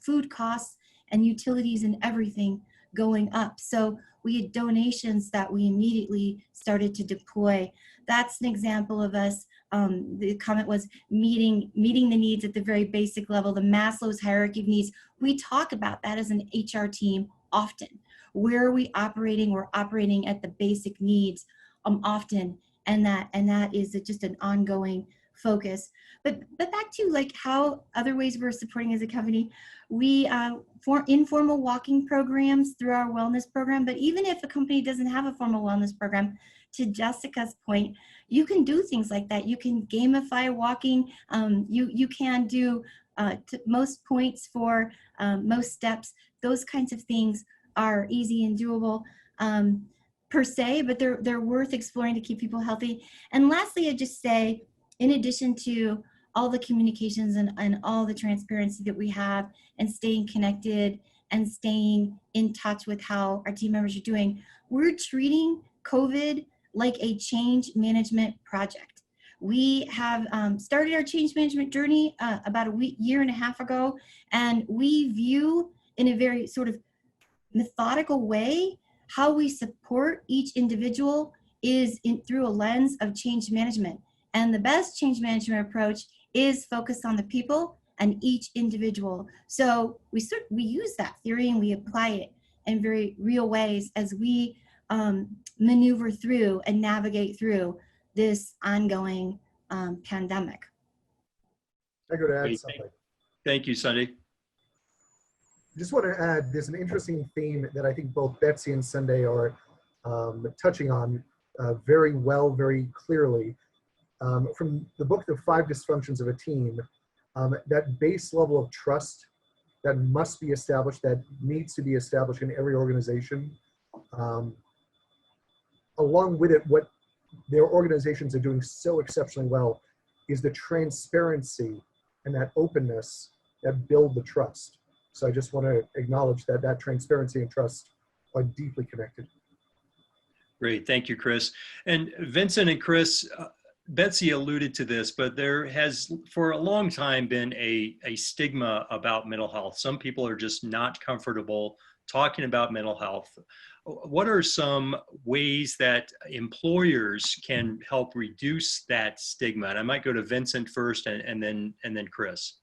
food costs and utilities and everything going up. So we had donations that we immediately started to deploy. That's an example of us. The comment was meeting the needs at the very basic level, the Maslow's hierarchy of needs. We talk about that as an HR team often. Where are we operating? We're operating at the basic needs often, and that is just an ongoing focus. But back to like how other ways we're supporting as a company, we for informal walking programs through our wellness program. But even if a company doesn't have a formal wellness program, to Jessica's point, you can do things like that. You can gamify walking. You can do most points for most steps. Those kinds of things are easy and doable per se, but they're worth exploring to keep people healthy. And lastly, I just say, in addition to all the communications and all the transparency that we have and staying connected and staying in touch with how our team members are doing, we're treating COVID like a change management project. We have started our change management journey about a year and a half ago, and we view in a very sort of methodical way how we support each individual is through a lens of change management. And the best change management approach is focused on the people and each individual. So we use that theory and we apply it in very real ways as we maneuver through and navigate through this ongoing pandemic. I go to add Great. something. Thank you, Sunday. Just want to add, there's an interesting theme that I think both Betsy and Sunday are touching on very well, very clearly. From the book, The 5 Dysfunctions of a Team, that base level of trust that must be established, that needs to be established in every organization. Along with it, what their organizations are doing so exceptionally well is the transparency and that openness that build the trust. So I just want to acknowledge that that transparency and trust are deeply connected. Great, thank you, Chris. And Vincent and Chris, Betsy alluded to this, but there has for a long time been a stigma about mental health. Some people are just not comfortable talking about mental health. What are some ways that employers can help reduce that stigma? And I might go to Vincent first and then Chris.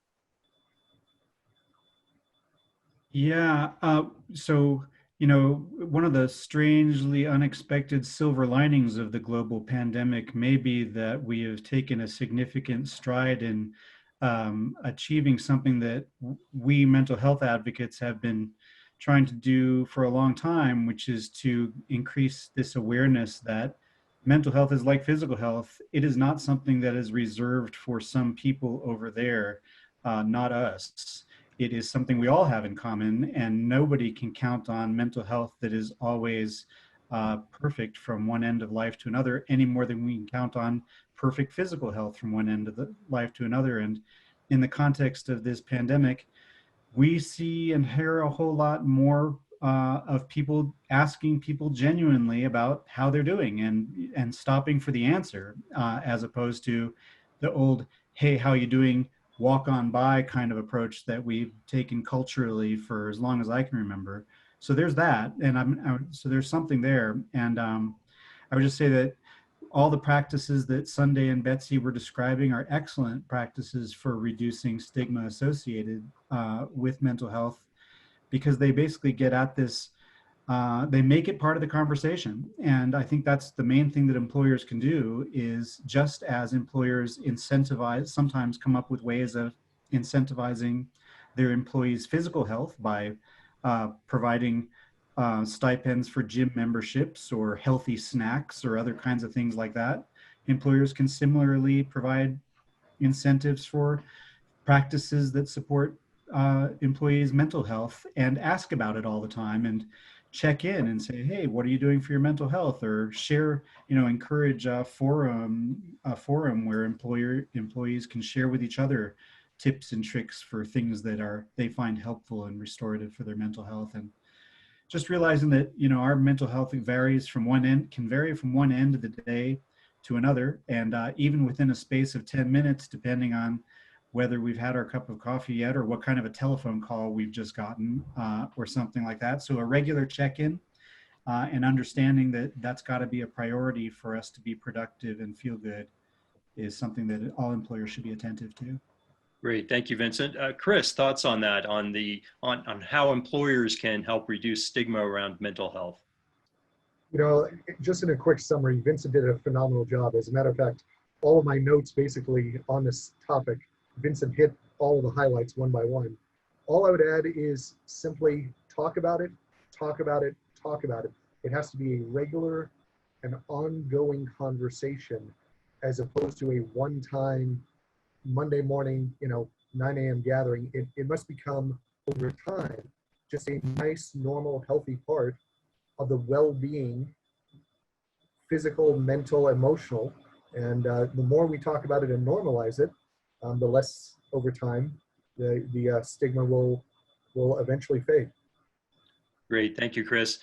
Yeah, so, you know, one of the strangely unexpected silver linings of the global pandemic may be that we have taken a significant stride in achieving something that we mental health advocates have been trying to do for a long time, which is to increase this awareness that mental health is like physical health. It is not something that is reserved for some people over there, not us. It is something we all have in common, and nobody can count on mental health that is always perfect from one end of life to another, any more than we can count on perfect physical health from one end of the life to another. And in the context of this pandemic, we see and hear a whole lot more of people asking people genuinely about how they're doing and stopping for the answer, as opposed to the old, hey, how you doing? Walk on by kind of approach that we've taken culturally for as long as I can remember. So there's that, and so there's something there. And I would just say that all the practices that Sunday and Betsy were describing are excellent practices for reducing stigma associated with mental health, because they basically get at this. They make it part of the conversation. And I think that's the main thing that employers can do, is just as employers sometimes come up with ways of incentivizing their employees' physical health by providing stipends for gym memberships or healthy snacks or other kinds of things like that. Employers can similarly provide incentives for practices that support employees' mental health and ask about it all the time and check in and say, hey, what are you doing for your mental health? Or share, encourage a forum where employees can share with each other tips and tricks for things that they find helpful and restorative for their mental health. And just realizing that, our mental health can vary from one end of the day to another. And even within a space of 10 minutes, depending on whether we've had our cup of coffee yet or what kind of a telephone call we've just gotten or something like that. So a regular check-in and understanding that that's got to be a priority for us to be productive and feel good is something that all employers should be attentive to. Great, thank you, Vincent. Chris, thoughts on that, on how employers can help reduce stigma around mental health? Just in a quick summary, Vincent did a phenomenal job. As a matter of fact, all of my notes basically on this topic. Vincent hit all of the highlights one by one. All I would add is simply talk about it, talk about it, talk about it. It has to be a regular and ongoing conversation as opposed to a one-time Monday morning, 9 a.m. gathering. It must become over time just a nice, normal, healthy part of the well-being, physical, mental, emotional. And the more we talk about it and normalize it, the less over time the stigma will eventually fade. Great, thank you, Chris.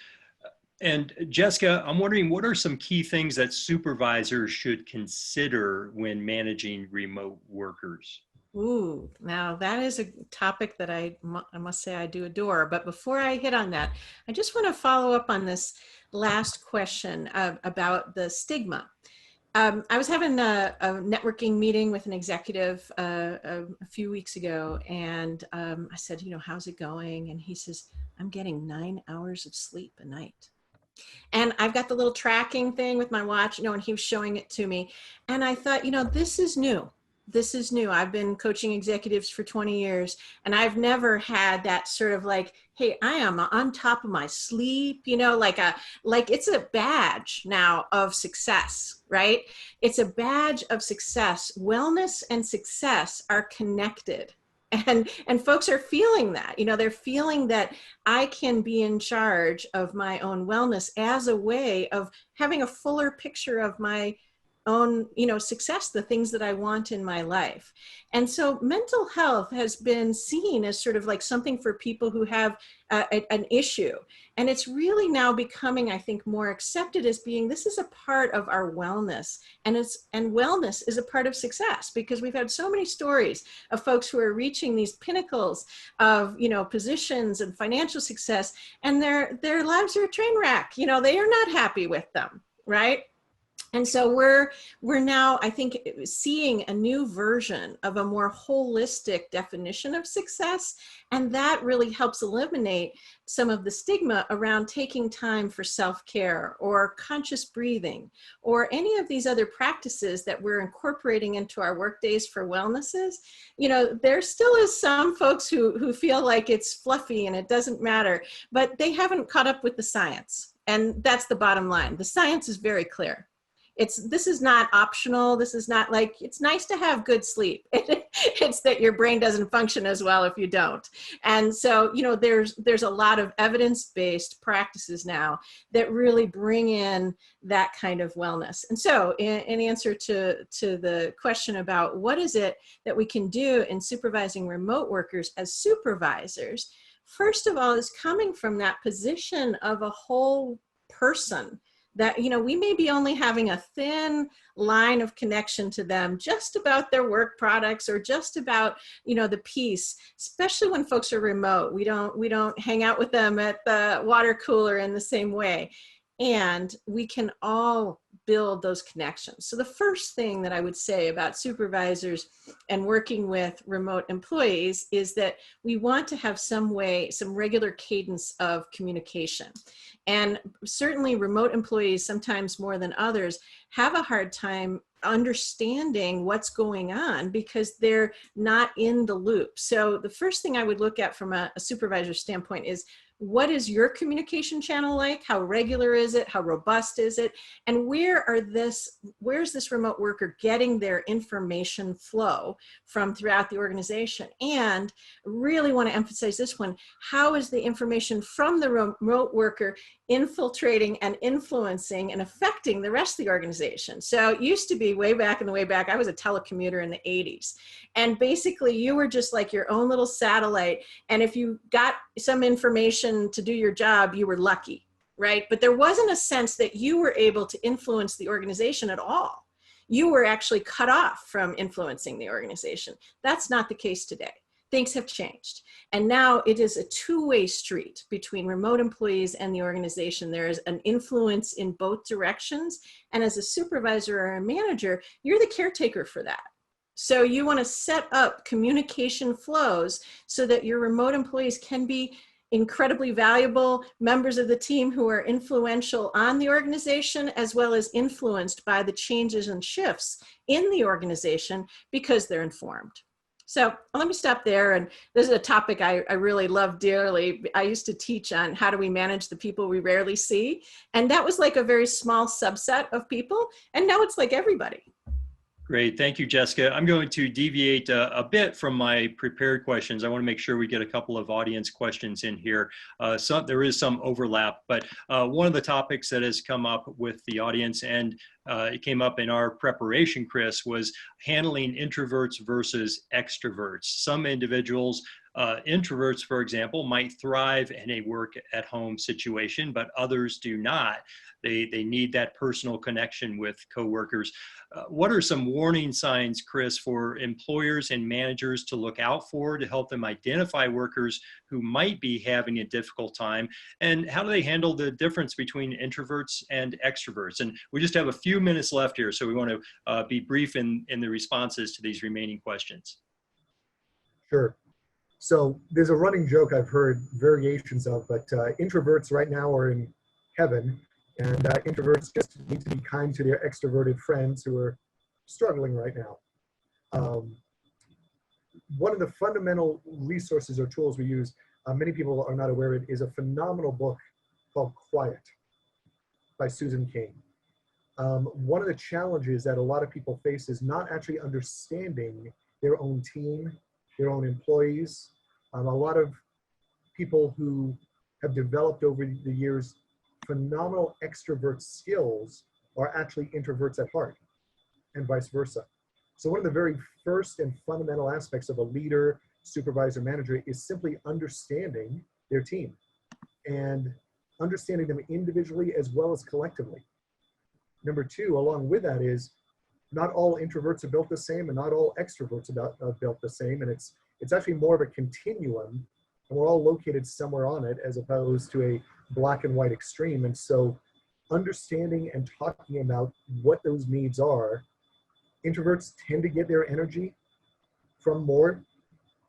And Jessica, I'm wondering, what are some key things that supervisors should consider when managing remote workers? Ooh, now that is a topic that I must say I do adore. But before I hit on that, I just want to follow up on this last question about the stigma. I was having a networking meeting with an executive a few weeks ago, and I said, how's it going? And he says, I'm getting 9 hours of sleep a night. And I've got the little tracking thing with my watch, and he was showing it to me. And I thought, this is new. This is new. I've been coaching executives for 20 years, and I've never had that sort of like, hey, I am on top of my sleep, like it's a badge now of success, right? It's a badge of success. Wellness and success are connected. And folks are feeling that, they're feeling that I can be in charge of my own wellness as a way of having a fuller picture of my own, success, the things that I want in my life. And so mental health has been seen as sort of like something for people who have an issue. And it's really now becoming, I think, more accepted as being, this is a part of our wellness. And wellness is a part of success, because we've had so many stories of folks who are reaching these pinnacles of, positions and financial success, and their lives are a train wreck. They are not happy with them, right? And so we're now, I think, seeing a new version of a more holistic definition of success. And that really helps eliminate some of the stigma around taking time for self-care or conscious breathing or any of these other practices that we're incorporating into our work days for wellnesses. There still is some folks who feel like it's fluffy and it doesn't matter, but they haven't caught up with the science. And that's the bottom line. The science is very clear. This is not optional. This is not like, it's nice to have good sleep. It's that your brain doesn't function as well if you don't. And so, there's a lot of evidence-based practices now that really bring in that kind of wellness. And so in answer to the question about what is it that we can do in supervising remote workers as supervisors, first of all, is coming from that position of a whole person. That, we may be only having a thin line of connection to them just about their work products or just about, the piece, especially when folks are remote. We don't hang out with them at the water cooler in the same way. And we can all build those connections. So the first thing that I would say about supervisors and working with remote employees is that we want to have some regular cadence of communication. And certainly remote employees, sometimes more than others, have a hard time understanding what's going on because they're not in the loop. So the first thing I would look at from a supervisor standpoint is, what is your communication channel like? How regular is it? How robust is it? And where's this remote worker getting their information flow from throughout the organization? And really want to emphasize this one, how is the information from the remote worker infiltrating and influencing and affecting the rest of the organization? So it used to be way back, I was a telecommuter in the 80s. And basically you were just like your own little satellite. And if you got some information to do your job, you were lucky, right? But there wasn't a sense that you were able to influence the organization at all. You were actually cut off from influencing the organization. That's not the case today. Things have changed. And now it is a two-way street between remote employees and the organization. There is an influence in both directions. And as a supervisor or a manager, you're the caretaker for that. So you want to set up communication flows so that your remote employees can be incredibly valuable members of the team who are influential on the organization, as well as influenced by the changes and shifts in the organization because they're informed. So let me stop there. And this is a topic I really love dearly. I used to teach on how do we manage the people we rarely see. And that was like a very small subset of people. And now it's like everybody. Great. Thank you, Jessica. I'm going to deviate a bit from my prepared questions. I want to make sure we get a couple of audience questions in here. There is some overlap, but one of the topics that has come up with the audience, and it came up in our preparation, Chris, was handling introverts versus extroverts. Some individuals, introverts, for example, might thrive in a work at home situation, but others do not. They need that personal connection with coworkers. What are some warning signs, Chris, for employers and managers to look out for to help them identify workers who might be having a difficult time? And how do they handle the difference between introverts and extroverts? And we just have a few minutes left here, so we want to be brief in the responses to these remaining questions. Sure. So there's a running joke I've heard variations of, but introverts right now are in heaven, and introverts just need to be kind to their extroverted friends who are struggling right now. One of the fundamental resources or tools we use, many people are not aware of it, is a phenomenal book called Quiet by Susan Cain. One of the challenges that a lot of people face is not actually understanding their own team, their own employees. A lot of people who have developed over the years phenomenal extrovert skills are actually introverts at heart, and vice versa. So one of the very first and fundamental aspects of a leader, supervisor, manager is simply understanding their team and understanding them individually as well as collectively. Number two, along with that, is not all introverts are built the same and not all extroverts are built the same, and it's actually more of a continuum, and we're all located somewhere on it as opposed to a black and white extreme. And so understanding and talking about what those needs are, introverts tend to get their energy from more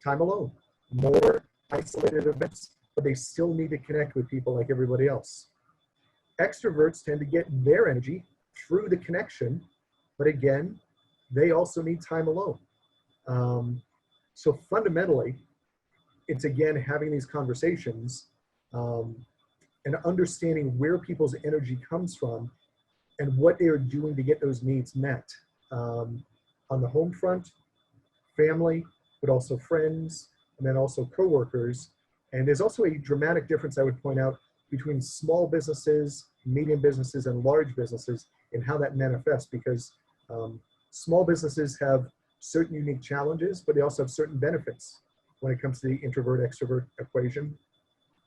time alone, more isolated events, but they still need to connect with people like everybody else. Extroverts tend to get their energy through the connection, but again, they also need time alone. So fundamentally, it's again having these conversations and understanding where people's energy comes from and what they are doing to get those needs met. On the home front, family, but also friends, and then also coworkers. And there's also a dramatic difference I would point out between small businesses, medium businesses, and large businesses in how that manifests, because small businesses have certain unique challenges, but they also have certain benefits when it comes to the introvert-extrovert equation,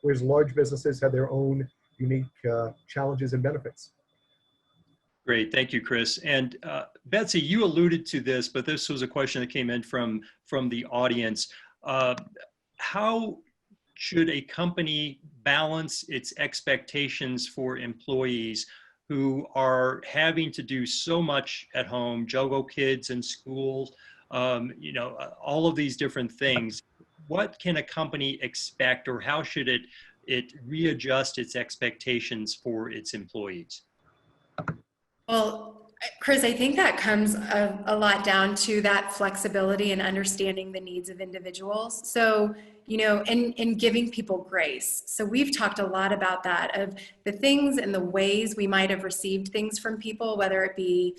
whereas large businesses have their own unique challenges and benefits. Great, thank you, Chris. And Betsy, you alluded to this, but this was a question that came in from the audience. How should a company balance its expectations for employees who are having to do so much at home, juggle kids and schools, all of these different things? What can a company expect, or how should it readjust its expectations for its employees? Well, Chris, I think that comes a lot down to that flexibility and understanding the needs of individuals. So, and giving people grace. So we've talked a lot about that, of the things and the ways we might have received things from people, whether it be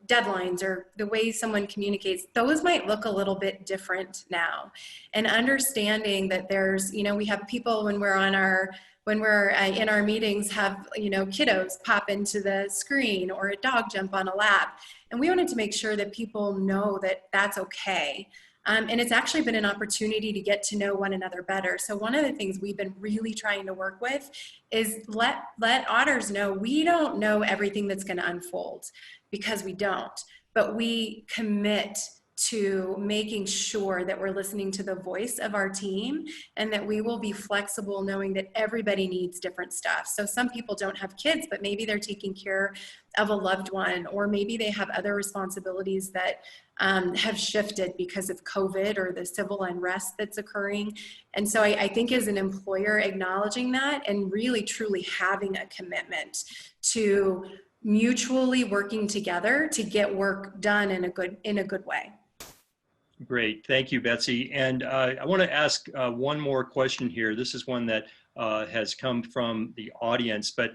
deadlines or the way someone communicates, those might look a little bit different now. And understanding that there's, we have people when we're in our meetings have, kiddos pop into the screen or a dog jump on a lap. And we wanted to make sure that people know that that's okay. And it's actually been an opportunity to get to know one another better. So one of the things we've been really trying to work with is let Otters know we don't know everything that's going to unfold, because we don't, but we commit to making sure that we're listening to the voice of our team and that we will be flexible, knowing that everybody needs different stuff. So some people don't have kids, but maybe they're taking care of a loved one, or maybe they have other responsibilities that have shifted because of COVID or the civil unrest that's occurring. And so I think as an employer, acknowledging that and really truly having a commitment to mutually working together to get work done in a good way. Great, thank you, Betsy. And I want to ask one more question here. This is one that has come from the audience, but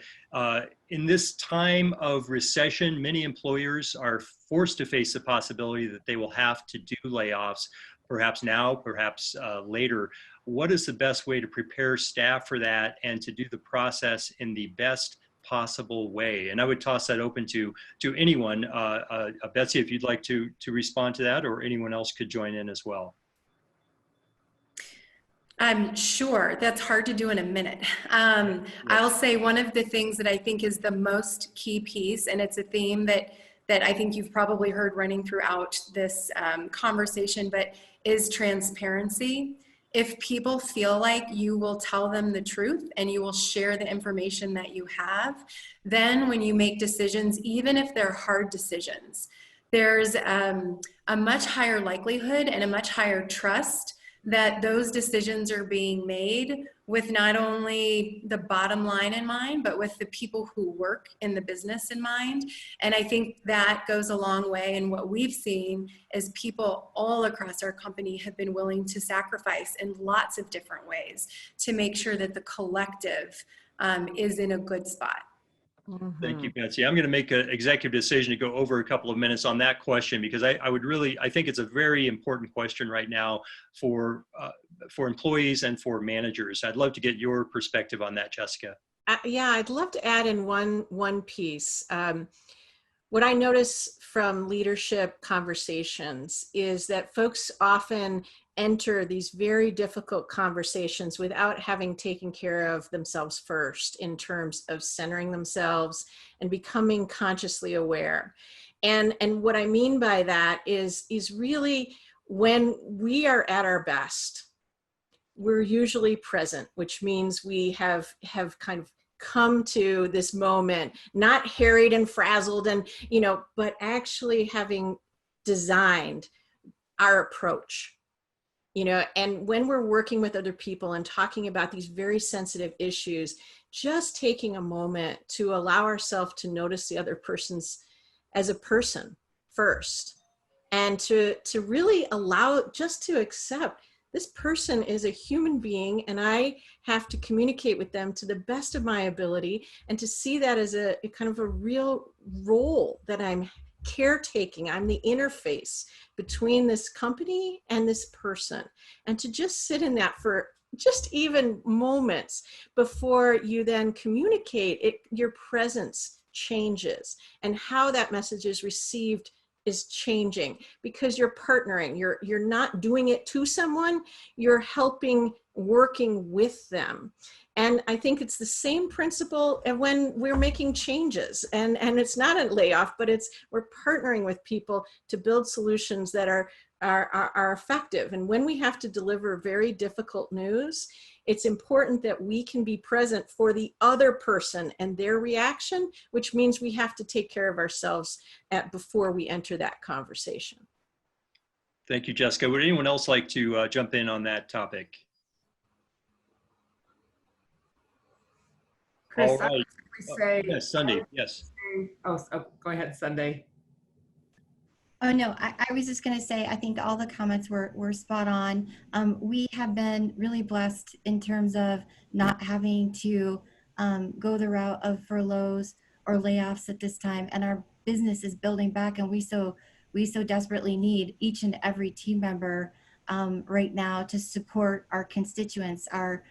in this time of recession, many employers are forced to face the possibility that they will have to do layoffs, perhaps now, perhaps later. What is the best way to prepare staff for that and to do the process in the best possible way? And I would toss that open to anyone. Betsy, if you'd like to respond to that, or anyone else could join in as well. Sure, that's hard to do in a minute. I'll say one of the things that I think is the most key piece, and it's a theme that I think you've probably heard running throughout this conversation, but is transparency. If people feel like you will tell them the truth and you will share the information that you have, then when you make decisions, even if they're hard decisions, there's a much higher likelihood and a much higher trust that those decisions are being made with not only the bottom line in mind, but with the people who work in the business in mind. And I think that goes a long way. And what we've seen is people all across our company have been willing to sacrifice in lots of different ways to make sure that the collective is in a good spot. Thank you, Betsy. I'm going to make an executive decision to go over a couple of minutes on that question, because I think it's a very important question right now for employees and for managers. I'd love to get your perspective on that, Jessica. Yeah, I'd love to add in one piece. What I notice from leadership conversations is that folks often enter these very difficult conversations without having taken care of themselves first in terms of centering themselves and becoming consciously aware. And what I mean by that is really when we are at our best, we're usually present, which means we have kind of come to this moment, not harried and frazzled and, but actually having designed our approach. And when we're working with other people and talking about these very sensitive issues, just taking a moment to allow ourselves to notice the other person's as a person first, and to really allow, just to accept this person is a human being and I have to communicate with them to the best of my ability, and to see that as a kind of a real role that I'm caretaking. I'm the interface between this company and this person, and to just sit in that for just even moments before you then communicate it, your presence changes, and how that message is received is changing, because you're partnering, you're not doing it to someone, you're helping, working with them. And I think it's the same principle when we're making changes, and it's not a layoff, but we're partnering with people to build solutions that are effective. And when we have to deliver very difficult news, it's important that we can be present for the other person and their reaction, which means we have to take care of ourselves before we enter that conversation. Thank you, Jessica. Would anyone else like to jump in on that topic? Chris, All right. I would say, Yes, Sunday, yes. Oh, go ahead, Sunday. Oh, no, I was just going to say, I think all the comments were spot on. We have been really blessed in terms of not having to go the route of furloughs or layoffs at this time. And our business is building back, and we so desperately need each and every team member right now to support our constituents, our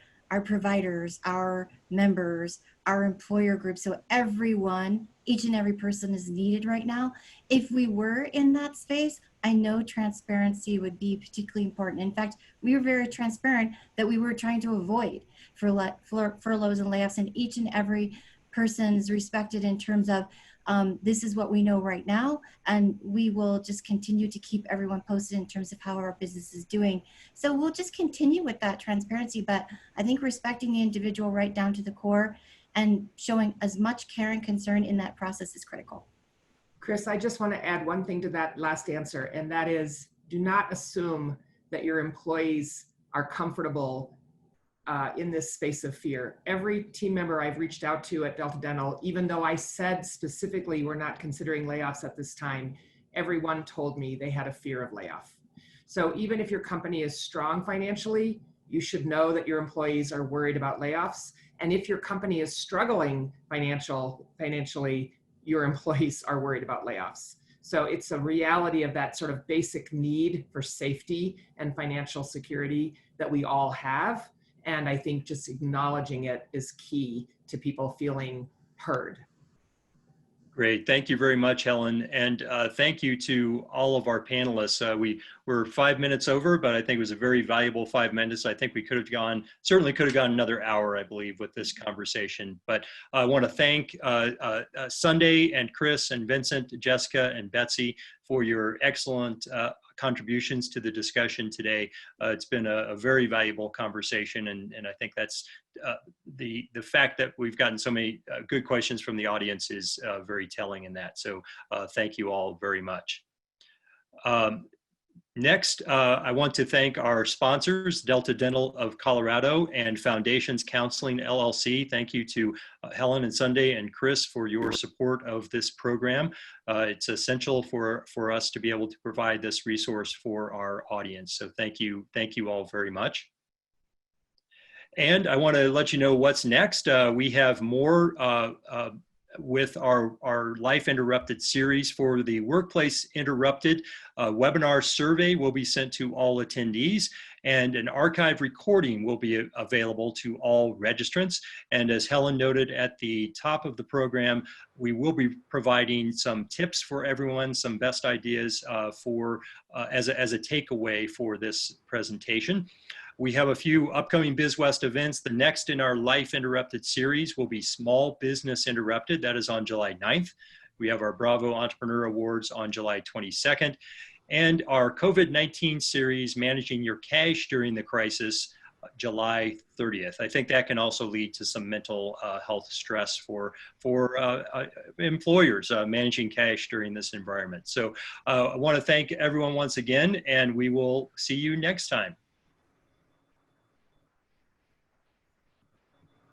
providers, our members, our employer group. So everyone, each and every person is needed right now. If we were in that space, I know transparency would be particularly important. In fact, we were very transparent that we were trying to avoid furloughs and layoffs, and each and every person is respected in terms of This is what we know right now, and we will just continue to keep everyone posted in terms of how our business is doing. So we'll just continue with that transparency, but I think respecting the individual right down to the core and showing as much care and concern in that process is critical. Chris, I just want to add one thing to that last answer, and that is, do not assume that your employees are comfortable in this space of fear. Every team member I've reached out to at Delta Dental, even though I said specifically we're not considering layoffs at this time, everyone told me they had a fear of layoff. So even if your company is strong financially, you should know that your employees are worried about layoffs. And if your company is struggling financially, your employees are worried about layoffs. So it's a reality of that sort of basic need for safety and financial security that we all have. And I think just acknowledging it is key to people feeling heard. Great. Thank you very much, Helen. And thank you to all of our panelists. We were 5 minutes over, but I think it was a very valuable 5 minutes. I think we could have certainly could have gone another hour, I believe, with this conversation. But I want to thank Sunday and Chris and Vincent, Jessica and Betsy for your excellent contributions to the discussion today. It's been a very valuable conversation, and I think that's the fact that we've gotten so many good questions from the audience is very telling in that. So thank you all very much. Next, I want to thank our sponsors, Delta Dental of Colorado and Foundations Counseling, LLC. Thank you to Helen and Sunday and Chris for your support of this program. It's essential for us to be able to provide this resource for our audience. So thank you all very much. And I want to let you know what's next. We have more with our Life Interrupted series for the Workplace Interrupted. Webinar survey will be sent to all attendees, and an archive recording will be available to all registrants. And as Helen noted at the top of the program, we will be providing some tips for everyone, some best ideas as a takeaway for this presentation. We have a few upcoming BizWest events. The next in our Life Interrupted series will be Small Business Interrupted. That is on July 9th. We have our Bravo Entrepreneur Awards on July 22nd. And our COVID-19 series, Managing Your Cash During the Crisis, July 30th. I think that can also lead to some mental health stress for employers managing cash during this environment. So I want to thank everyone once again, and we will see you next time.